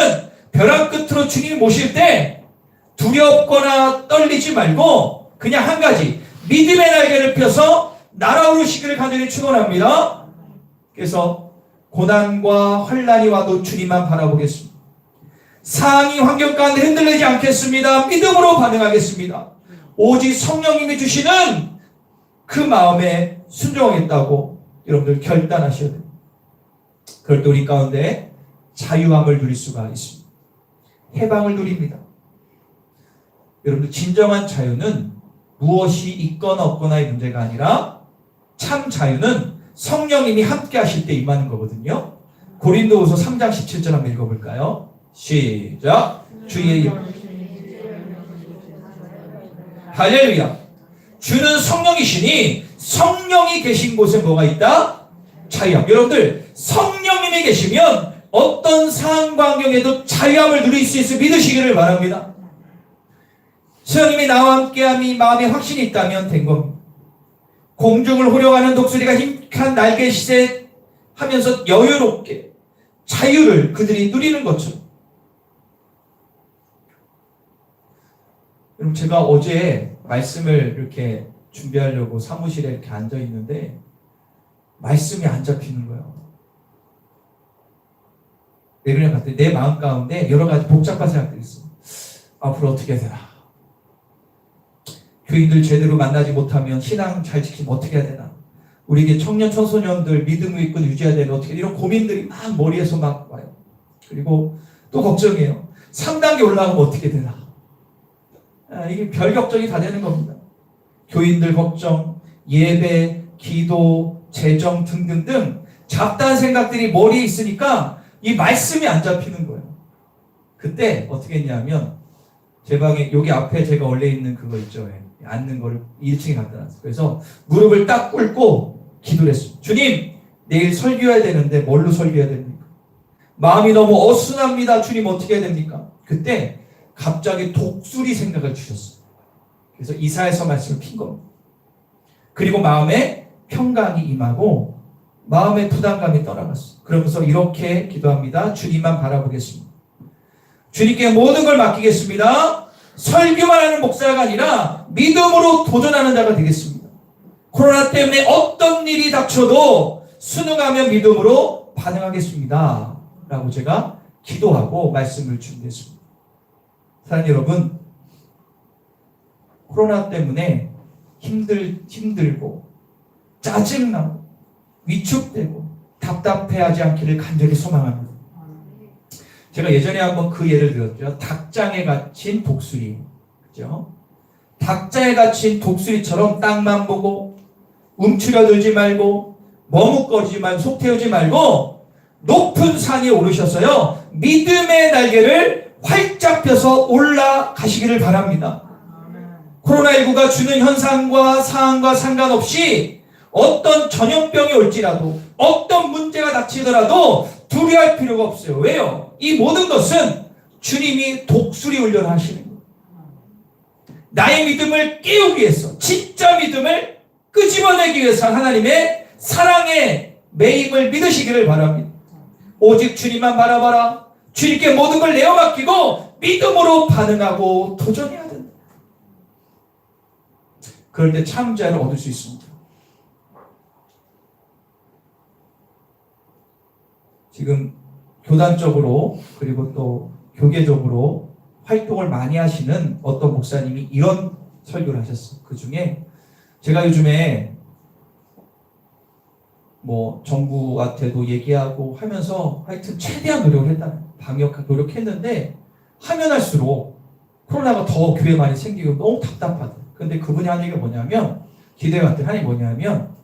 벼랑 끝으로 주님 모실 때 두렵거나 떨리지 말고 그냥 한 가지, 믿음의 날개를 펴서 날아오르시기를 간절히 축원합니다. 그래서 고난과 환난이 와도 주님만 바라보겠습니다. 상황이 환경 가운데 흔들리지 않겠습니다. 믿음으로 반응하겠습니다. 오직 성령님이 주시는 그 마음에 순종하겠다고 여러분들 결단하셔야 됩니다. 그럴 때 우리 가운데 자유함을 누릴 수가 있습니다. 해방을 누립니다. 여러분들 진정한 자유는 무엇이 있거나 없거나의 문제가 아니라 참 자유는 성령님이 함께 하실 때 임하는 거거든요. 고린도후서 3장 17절 한번 읽어볼까요? 시작. 주의 영. 할렐루야. 주는 성령이시니 성령이 계신 곳에 뭐가 있다? 자유함. 여러분들 성령님이 계시면 어떤 상황 환경에도 자유함을 누릴 수 있어 믿으시기를 바랍니다. 성령님이 나와 함께함이 마음에 확신이 있다면 된 겁니다. 공중을 호령하는 독수리가 힘찬 날갯짓에 하면서 여유롭게 자유를 그들이 누리는 것처럼. 여러분, 제가 어제 말씀을 이렇게 준비하려고 사무실에 이렇게 앉아 있는데 말씀이 안 잡히는 거예요. 왜 그러냐 봤더니 내 마음 가운데 여러 가지 복잡한 생각들이 있어요. 앞으로 어떻게 해야 되나? 교인들 제대로 만나지 못하면 신앙 잘 지키면 어떻게 해야 되나? 우리에게 청년 청소년들 믿음을 이끌어 유지해야 되는 어떻게, 이런 고민들이 막 머리에서 막 와요. 그리고 또 걱정이에요. 3단계 올라가면 어떻게 되나? 이게 별 걱정이 다 되는 겁니다. 교인들 걱정, 예배, 기도, 재정 등등등 잡다한 생각들이 머리에 있으니까 이 말씀이 안 잡히는 거예요. 그때 어떻게 했냐면 제 방에 여기 앞에 제가 원래 있는 그거 있죠. 앉는 거를 1층에 갖다 놨어요. 그래서 무릎을 딱 꿇고 기도를 했어요. 주님, 내일 설교해야 되는데 뭘로 설교해야 됩니까? 마음이 너무 어순합니다. 주님, 어떻게 해야 됩니까? 그때 갑자기 독수리 생각을 주셨어요. 그래서 이사야서 말씀을 핀 겁니다. 그리고 마음에 평강이 임하고 마음의 부담감이 떠나갔어요. 그러면서 이렇게 기도합니다. 주님만 바라보겠습니다. 주님께 모든 걸 맡기겠습니다. 설교만 하는 목사가 아니라 믿음으로 도전하는 자가 되겠습니다. 코로나 때문에 어떤 일이 닥쳐도 순응하며 믿음으로 반응하겠습니다. 라고 제가 기도하고 말씀을 준비했습니다. 사랑하는 여러분, 코로나 때문에 힘들고 짜증나고 위축되고 답답해하지 않기를 간절히 소망합니다. 제가 예전에 한번 그 예를 들었죠. 닭장에 갇힌 독수리. 그죠? 닭장에 갇힌 독수리처럼 땅만 보고 움츠려들지 말고 머뭇거리지만 속 태우지 말고 높은 산에 오르셔서요. 믿음의 날개를 활짝 펴서 올라가시기를 바랍니다. 코로나19가 주는 현상과 상황과 상관없이 어떤 전염병이 올지라도 어떤 문제가 닥치더라도 두려워할 필요가 없어요. 왜요? 이 모든 것은 주님이 독수리 훈련을 하시는 거예요. 나의 믿음을 깨우기 위해서, 진짜 믿음을 끄집어내기 위해서 하나님의 사랑의 매임을 믿으시기를 바랍니다. 오직 주님만 바라봐라. 주님께 모든 걸 내어 맡기고 믿음으로 반응하고 도전해야 된다. 그럴 때 참 자유를 얻을 수 있습니다. 지금 교단적으로 그리고 또 교계적으로 활동을 많이 하시는 어떤 목사님이 이런 설교를 하셨어요. 그 중에 제가 요즘에 뭐 정부한테도 얘기하고 하면서 하여튼 최대한 노력을 했다. 방역 노력했는데 하면 할수록 코로나가 더 교회 많이 생기고 너무 답답하다. 근데 그분이 한 얘기가 뭐냐면 기대가 왔더니 하는 게 뭐냐면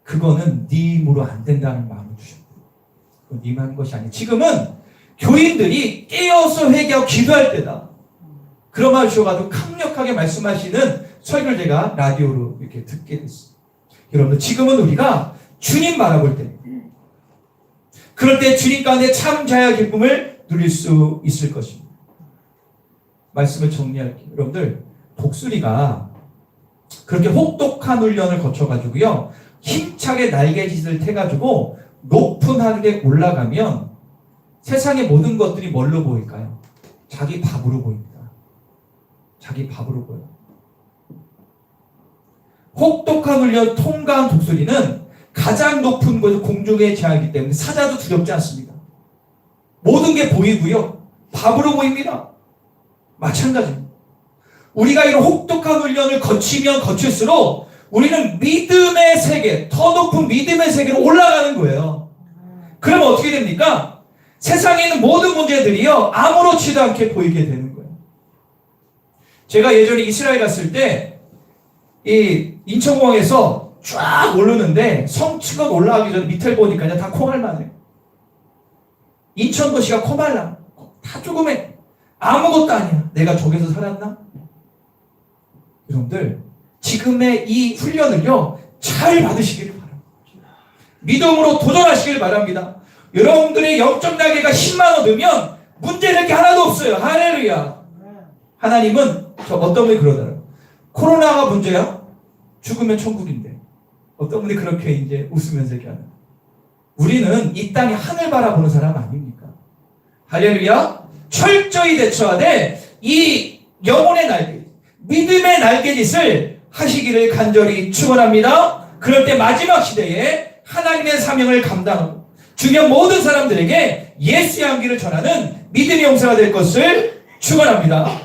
그거는 네 힘으로 안 된다는 마음을 주셨고 그건 네 하는 것이 아니에요. 지금은 교인들이 깨어서 회개하고 기도할 때다. 그런 말을 주셔가지고 강력하게 말씀하시는 설교를 제가 라디오로 이렇게 듣게 됐어요. 여러분들 지금은 우리가 주님 바라볼 때 그럴 때 주님 가운데 참 자유와 기쁨을 누릴 수 있을 것입니다. 말씀을 정리할게요. 여러분들 독수리가 그렇게 혹독한 훈련을 거쳐가지고요 힘차게 날개짓을 태가지고 높은 하늘에 올라가면 세상의 모든 것들이 뭘로 보일까요? 자기 밥으로 보입니다. 자기 밥으로 보여요. 혹독한 훈련 통과한 독수리는 가장 높은 곳에 공중에 지나기 때문에 사자도 두렵지 않습니다. 모든 게 보이고요. 밥으로 보입니다. 마찬가지입니다. 우리가 이런 혹독한 훈련을 거치면 거칠수록 우리는 믿음의 세계, 더 높은 믿음의 세계로 올라가는 거예요. 그러면 어떻게 됩니까? 세상에 있는 모든 문제들이요 아무렇지도 않게 보이게 되는 거예요. 제가 예전에 이스라엘 갔을 때 이 인천공항에서 쫙 오르는데 성층은 올라가기 전에 밑을 보니까 그냥 다 콩알만해요. 인천도시가 콩알라. 다 조그매. 아무것도 아니야. 내가 저기서 살았나? 여러분들 지금의 이 훈련을요 잘 받으시기를 바랍니다. 믿음으로 도전하시길 바랍니다. 여러분들의 영적 날개가 10만 얻으면 문제될 게 하나도 없어요. 할렐루야. 하나님은 어떤 분이 그러더라고요. 코로나가 문제야? 죽으면 천국인데. 어떤 분이 그렇게 이제 웃으면서 얘기하는. 우리는 이 땅에 하늘 바라보는 사람 아닙니까? 할렐루야. 철저히 대처하되 이 영혼의 날개, 믿음의 날개짓을 하시기를 간절히 축원합니다. 그럴 때 마지막 시대에 하나님의 사명을 감당하고 주변 모든 사람들에게 예수의 향기를 전하는 믿음의 용사가 될 것을 축원합니다.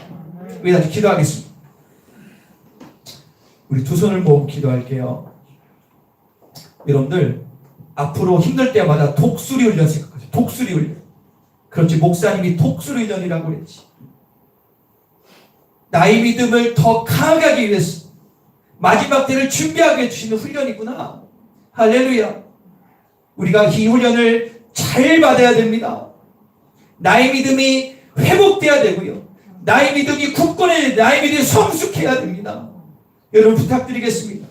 우리 다시 기도하겠습니다. 우리 두 손을 모으고 기도할게요. 여러분들 앞으로 힘들 때마다 독수리 훈련 생각하세요. 독수리 훈련. 그렇지 목사님이 독수리 훈련이라고 그랬지. 나의 믿음을 더 강하게 하기 위해서 마지막 때를 준비하게 해주시는 훈련이구나. 할렐루야. 우리가 이 훈련을 잘 받아야 됩니다. 나의 믿음이 회복돼야 되고요. 나의 믿음이 굳건해야 돼요. 나의 믿음이 성숙해야 됩니다. 여러분 부탁드리겠습니다.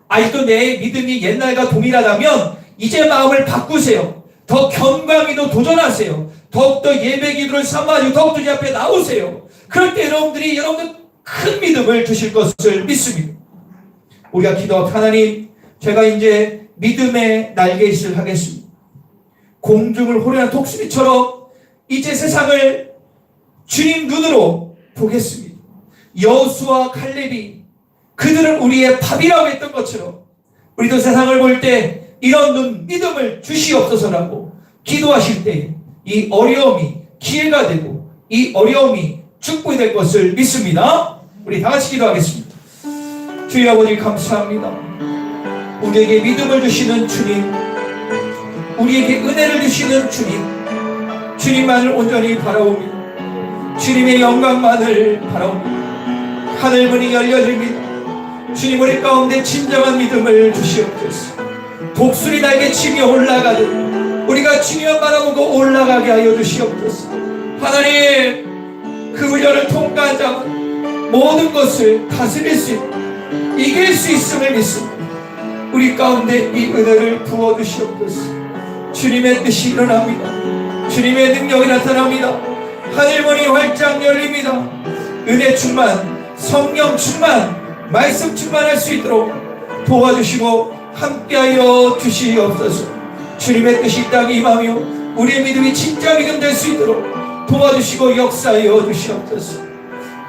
아직도 내 믿음이 옛날과 동일하다면 이제 마음을 바꾸세요. 더 견고하기도 도전하세요. 더욱더 예배 기도를 삼아주고 더욱더 이 앞에 나오세요. 그럴 때 여러분들 큰 믿음을 주실 것을 믿습니다. 우리가 기도하고 하나님 제가 이제 믿음의 날개짓을 하겠습니다. 공중을 호련한 독수리처럼 이제 세상을 주님 눈으로 보겠습니다. 여호수아와 칼렙이 그들은 우리의 밥이라고 했던 것처럼 우리도 세상을 볼 때 이런 눈 믿음을 주시옵소서라고 기도하실 때 이 어려움이 기회가 되고 이 어려움이 축복이 될 것을 믿습니다. 우리 다 같이 기도하겠습니다. 주여 아버지 감사합니다. 우리에게 믿음을 주시는 주님, 우리에게 은혜를 주시는 주님, 주님만을 온전히 바라옵니다. 주님의 영광만을 바라옵니다. 하늘문이 열려집니다. 주님 우리 가운데 진정한 믿음을 주시옵소서. 독수리 날개 치며 올라가듯 우리가 주님만 바라보고 올라가게 하여 주시옵소서. 하나님 그 훈련을 통과한 자는 모든 것을 다스릴 수 있고 이길 수 있음을 믿습니다. 우리 가운데 이 은혜를 부어주시옵소서. 주님의 뜻이 일어납니다. 주님의 능력이 나타납니다. 하늘문이 활짝 열립니다. 은혜 충만, 성령 충만, 말씀 충만할 수 있도록 도와주시고 함께하여 주시옵소서. 주님의 뜻이 이 땅에 임하며 우리의 믿음이 진짜 믿음 될 수 있도록 도와주시고 역사하여 주시옵소서.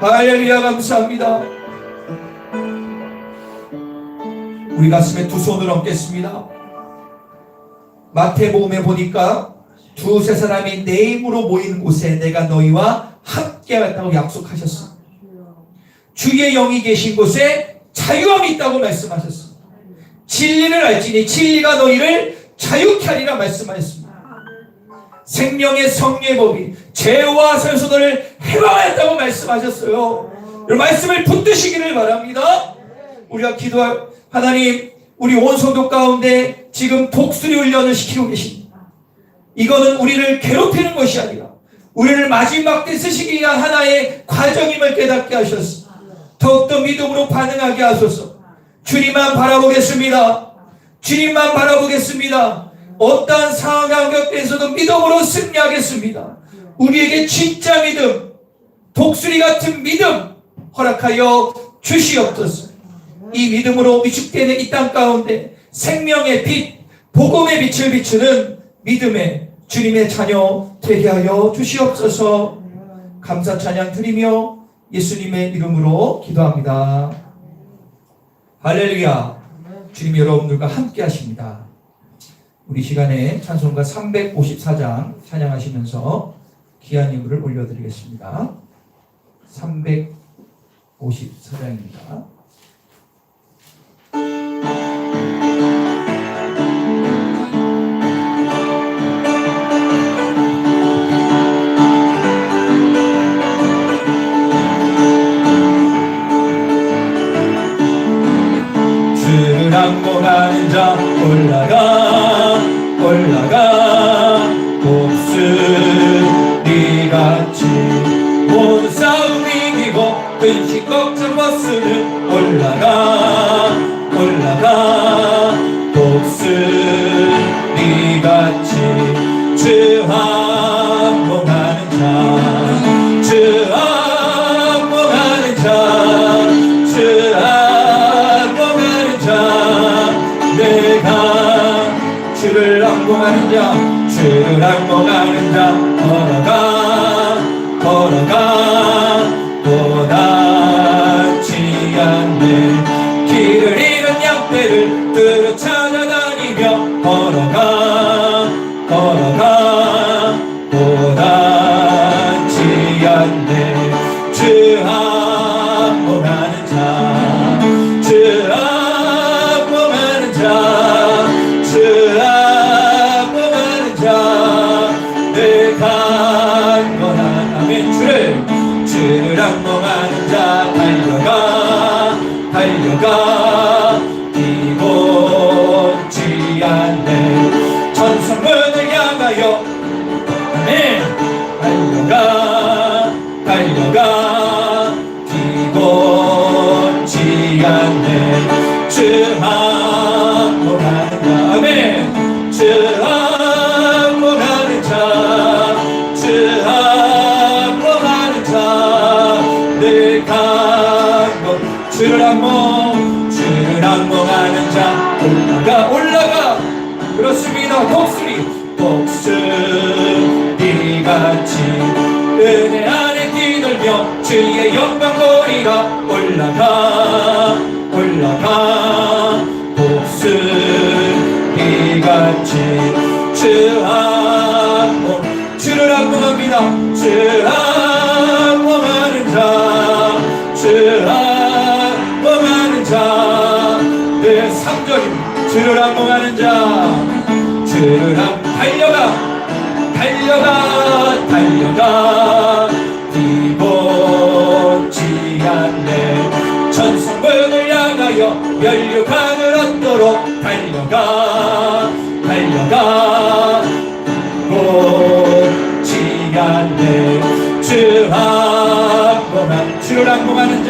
할렐루야. 감사합니다. 우리 가슴에 두 손을 얹겠습니다. 마태복음에 보니까 두세 사람이 내 이름으로 모이는 곳에 내가 너희와 함께하겠다고 약속하셨습니다. 주의 영이 계신 곳에 자유함이 있다고 말씀하셨습니다. 진리를 알지니 진리가 너희를 자유케 하리라 말씀하셨습니다. 생명의 성령의 법이 죄와 선수들을 해방하였다고 말씀하셨어요. 이 말씀을 붙드시기를 바랍니다. 우리가 기도할 하나님, 우리 온 성도 가운데 지금 독수리 훈련을 시키고 계십니다. 이거는 우리를 괴롭히는 것이 아니라 우리를 마지막 때 쓰시기 위한 하나의 과정임을 깨닫게 하셨습니다. 더욱더 믿음으로 반응하게 하소서. 주님만 바라보겠습니다. 주님만 바라보겠습니다. 어떠한 상황 가운데서도 믿음으로 승리하겠습니다. 우리에게 진짜 믿음, 독수리 같은 믿음 허락하여 주시옵소서. 이 믿음으로 위축되는 이 땅 가운데 생명의 빛, 복음의 빛을 비추는 믿음의 주님의 자녀 되게 하여 주시옵소서. 감사 찬양 드리며 예수님의 이름으로 기도합니다. 할렐루야. 주님이 여러분들과 함께 하십니다. 우리 시간에 찬송가 354장 찬양하시면서 귀한 예물을 올려드리겠습니다. 354장입니다. 주를 항복하는 자 올라가 독수리같이 모든 싸움 이기고 근심 걱정 벗으는 올라가 독수리같이 주 항복하는 자 내가 주를 항복하는 자 걸어가 도닿지 않네 길을 잃은 양떼를 뚫어 찾아다니며 걸어가 도닿지 않네 주 항복하는 자 주를 항복하는 자 달려가 뒤곳지 않네 천성문을 향하여 달려가 뒤곳지 않네 주 항복하는 자 주 항복하는 자 주를 항복하는 자 올라가 그렇습니다. 독수리같이 은혜 안에 뛰놀며 주의 영광 보리라 올라가 독수리같이 주를 항복합니다. 주 항복하는 자 네, 3절입니다. 주를 항복하는 자 달려가 뒤곳지 않네 천성문을 향하여 연륙하늘 얻도록 달려가 뒤곳지 않네 주를 항복하는 자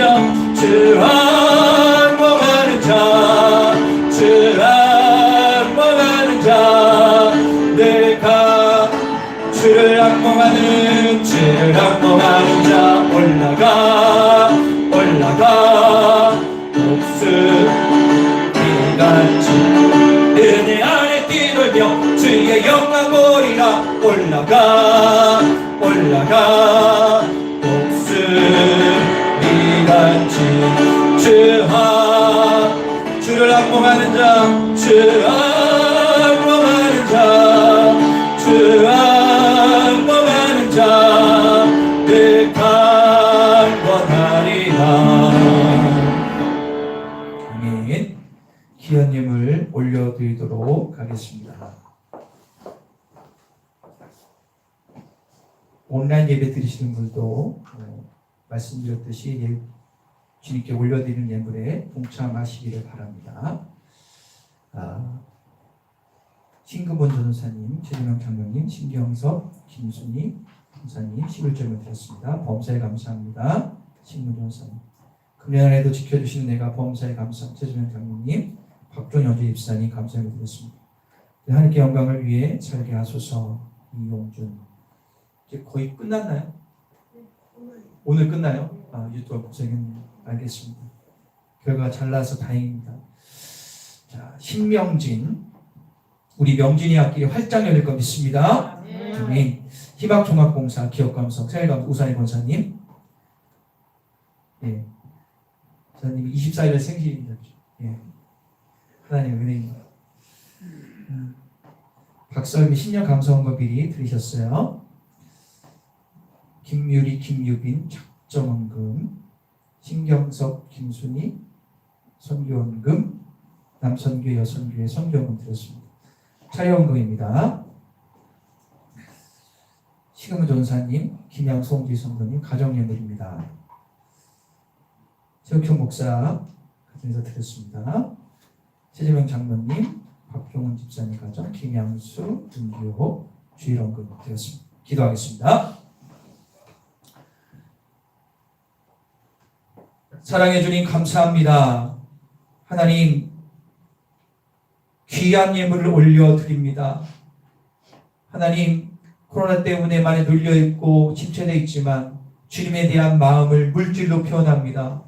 내가 주를 항복하는 자 올라가 독수리같이 은혜 안에 뛰놀며 주의 영광 보리라. 올라가 올라가 독수리같이 주를 악몽하는 자, 주 악몽하는 자, 주 악몽하는 자, 늘 강권하리라. 아멘. 귀한 예물 올려드리도록 하겠습니다. 온라인 예배 드리시는 분들도 말씀드렸듯이 주님께 올려드리는 예물에 동참하시기를 바랍니다. 신금원 전도사님, 최진영 장로님, 신경섭, 김순희 전사님 11점을 드렸습니다. 범사에 감사합니다. 신금원 전도사님. 금년에도 지켜주시는 내가 범사에 감사. 최진영 장로님, 박종현주 입사님 감사를 드렸습니다. 하나님께 영광을 위해 살게 하소서. 이용준. 이제 거의 끝났나요? 오늘 끝나요? 유튜브 고생했네요. 알겠습니다. 결과가 잘 나서 다행입니다. 자, 신명진. 우리 명진이 학기 활짝 열릴 거 믿습니다. 아멘. 희박종합공사 기업감성 생일감 우산희 권사님. 예. 권사님이 24일에 생신입니다. 예. 하나님의 은혜입니다. 박설미 신년 감사원과 미리 들으셨어요. 김유리, 김유빈, 작정원금, 신경석, 김순희, 선교원금, 남선교, 여선교의 선교원금 드렸습니다. 차례원금입니다. 시금은 전사님, 김양송 지성도님 가정예물입니다. 최욱형 목사 가정에서 드렸습니다. 최재명 장로님, 박종훈 집사님 가정, 김양수, 은규호, 주일원금 드렸습니다. 기도하겠습니다. 사랑해 주님 감사합니다. 하나님 귀한 예물을 올려드립니다. 하나님 코로나 때문에 많이 눌려있고 침체되어 있지만 주님에 대한 마음을 물질로 표현합니다.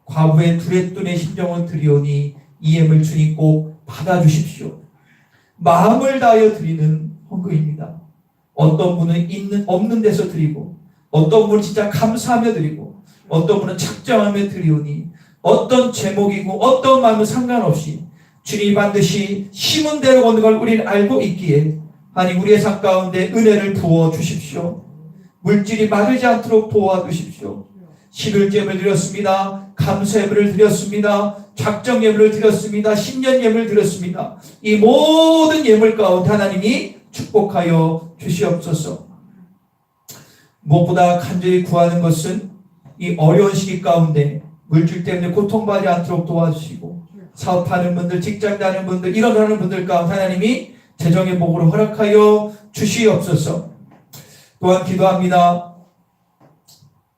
과부의 두레뚜의 심정을 드리오니 이 예물 주님 꼭 받아주십시오. 마음을 다하여 드리는 헌금입니다. 어떤 분은 없는 데서 드리고 어떤 분은 진짜 감사하며 드리고 어떤 분은 착정하며 드리오니 어떤 제목이고 어떤 마음은 상관없이 주님이 반드시 심은 대로 얻는 걸 우리는 알고 있기에 하나님 우리의 삶 가운데 은혜를 부어 주십시오. 물질이 마르지 않도록 도와주십시오. 11제를 드렸습니다. 감사 예물을 드렸습니다. 작정 예물을 드렸습니다. 신년 예물을 드렸습니다. 이 모든 예물 가운데 하나님이 축복하여 주시옵소서. 무엇보다 간절히 구하는 것은 이 어려운 시기 가운데 물질 때문에 고통받지 않도록 도와주시고 사업하는 분들, 직장 다니는 분들, 일어나는 분들 가운데 하나님이 재정의 복으로 허락하여 주시옵소서. 또한 기도합니다.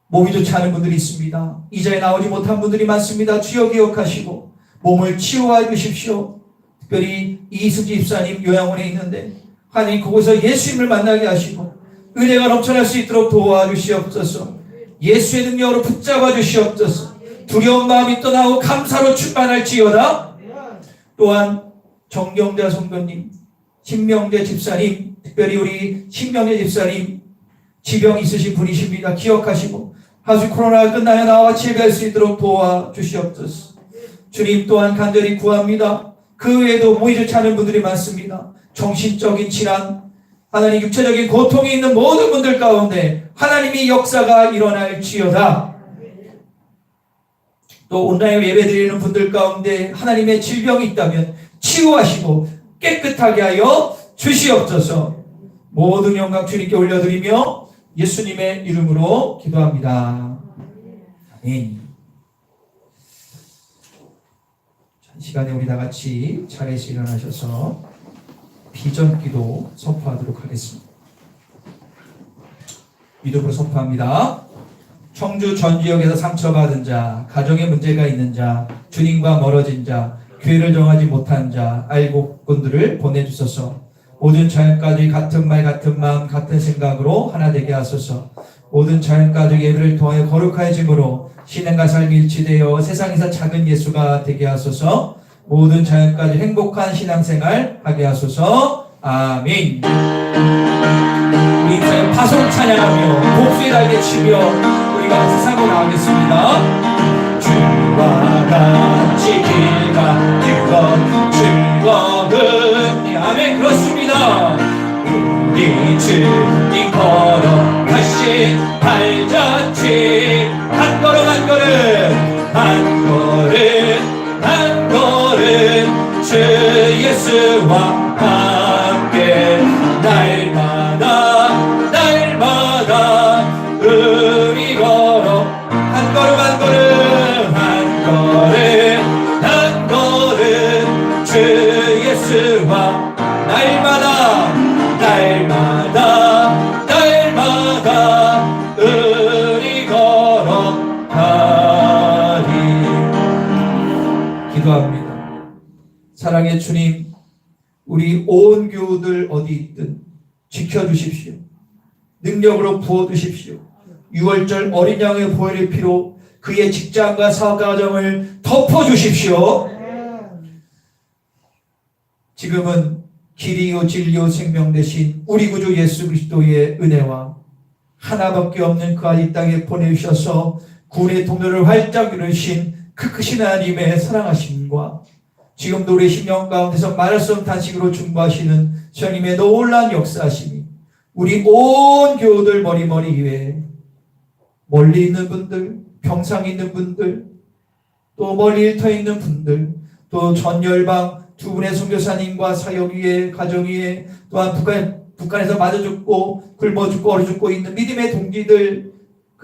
몸이 좋지 않은 분들이 있습니다. 이 자리에 나오지 못한 분들이 많습니다. 주여 기억하시고 몸을 치유하여 주십시오. 특별히 이승지 집사님 요양원에 있는데 하나님 그곳에서 예수님을 만나게 하시고 은혜가 넘쳐날 수 있도록 도와주시옵소서. 예수의 능력으로 붙잡아 주시옵소서. 두려운 마음이 떠나고 감사로 충만할지어다. 또한 정경자 성도님, 신명재 집사님, 특별히 우리 신명재 집사님 지병 있으신 분이십니다. 기억하시고 아주 코로나가 끝나야 나와 같이 예배할 수 있도록 도와주시옵소서. 주님 또한 간절히 구합니다. 그 외에도 몸이 좋지 않은 분들이 많습니다. 정신적인 질환, 하나님 육체적인 고통이 있는 모든 분들 가운데 하나님이 역사가 일어날지어다. 또 온라인 예배 드리는 분들 가운데 하나님의 질병이 있다면 치유하시고 깨끗하게 하여 주시옵소서. 모든 영광 주님께 올려드리며 예수님의 이름으로 기도합니다. 아멘. 이 시간에 우리 다 같이 자리에서 일어나셔서 비전기도 선포하도록 하겠습니다. 믿음으로 선포합니다. 청주 전 지역에서 상처받은 자, 가정에 문제가 있는 자, 주님과 멀어진 자, 교회를 정하지 못한 자, 알곡꾼들을 보내주소서. 모든 자연가족이 같은 말, 같은 마음, 같은 생각으로 하나 되게 하소서. 모든 자연가족 예배를 통하여 거룩해짐으로 신앙과 삶이 일치되어 세상에서 작은 예수가 되게 하소서. 모든 자연가족 행복한 신앙생활 하게 하소서. 아멘. 우리 이제 파송 찬양하며 복수의 날개 치며 우리가 세상으로 나가겠습니다. 주와 같이 길 가는 것 즐거운 아멘. 그렇습니다. 우리 주님 걸어가신 발자취 한 걸음 한 걸음 한 걸음 한 걸음 주 예수와 함께 날마다 날마다 우리 걸어 한 걸음 한 걸음 한 걸음 한 걸음 주 예수와 날마다 날마다 날마다 우리 걸어가리. 기도합니다. 사랑의 주님, 우리 온 교우들 어디 있든 지켜주십시오. 능력으로 부어주십시오. 6월절 어린 양의 보혈의 피로 그의 직장과 사업 과정을 덮어주십시오. 지금은 길이요 진리요 생명 되신 우리 구주 예수 그리스도의 은혜와 하나밖에 없는 그 아들 이 땅에 보내주셔서 구원의 통로를 활짝 이루신 그 크신 하나님의 사랑하심과 지금도 우리 심령 가운데서 말할 수 없는 탄식으로 중보하시는 주님의 놀라운 역사하심이 우리 온 교우들 머리 위에 멀리 있는 분들, 평상 있는 분들, 또 멀리 일터 있는 분들, 또 전열방 두 분의 선교사님과 사역 위에 가정 위에 또한 북한에서 맞아 죽고 굶어 죽고 얼어 죽고 있는 믿음의 동기들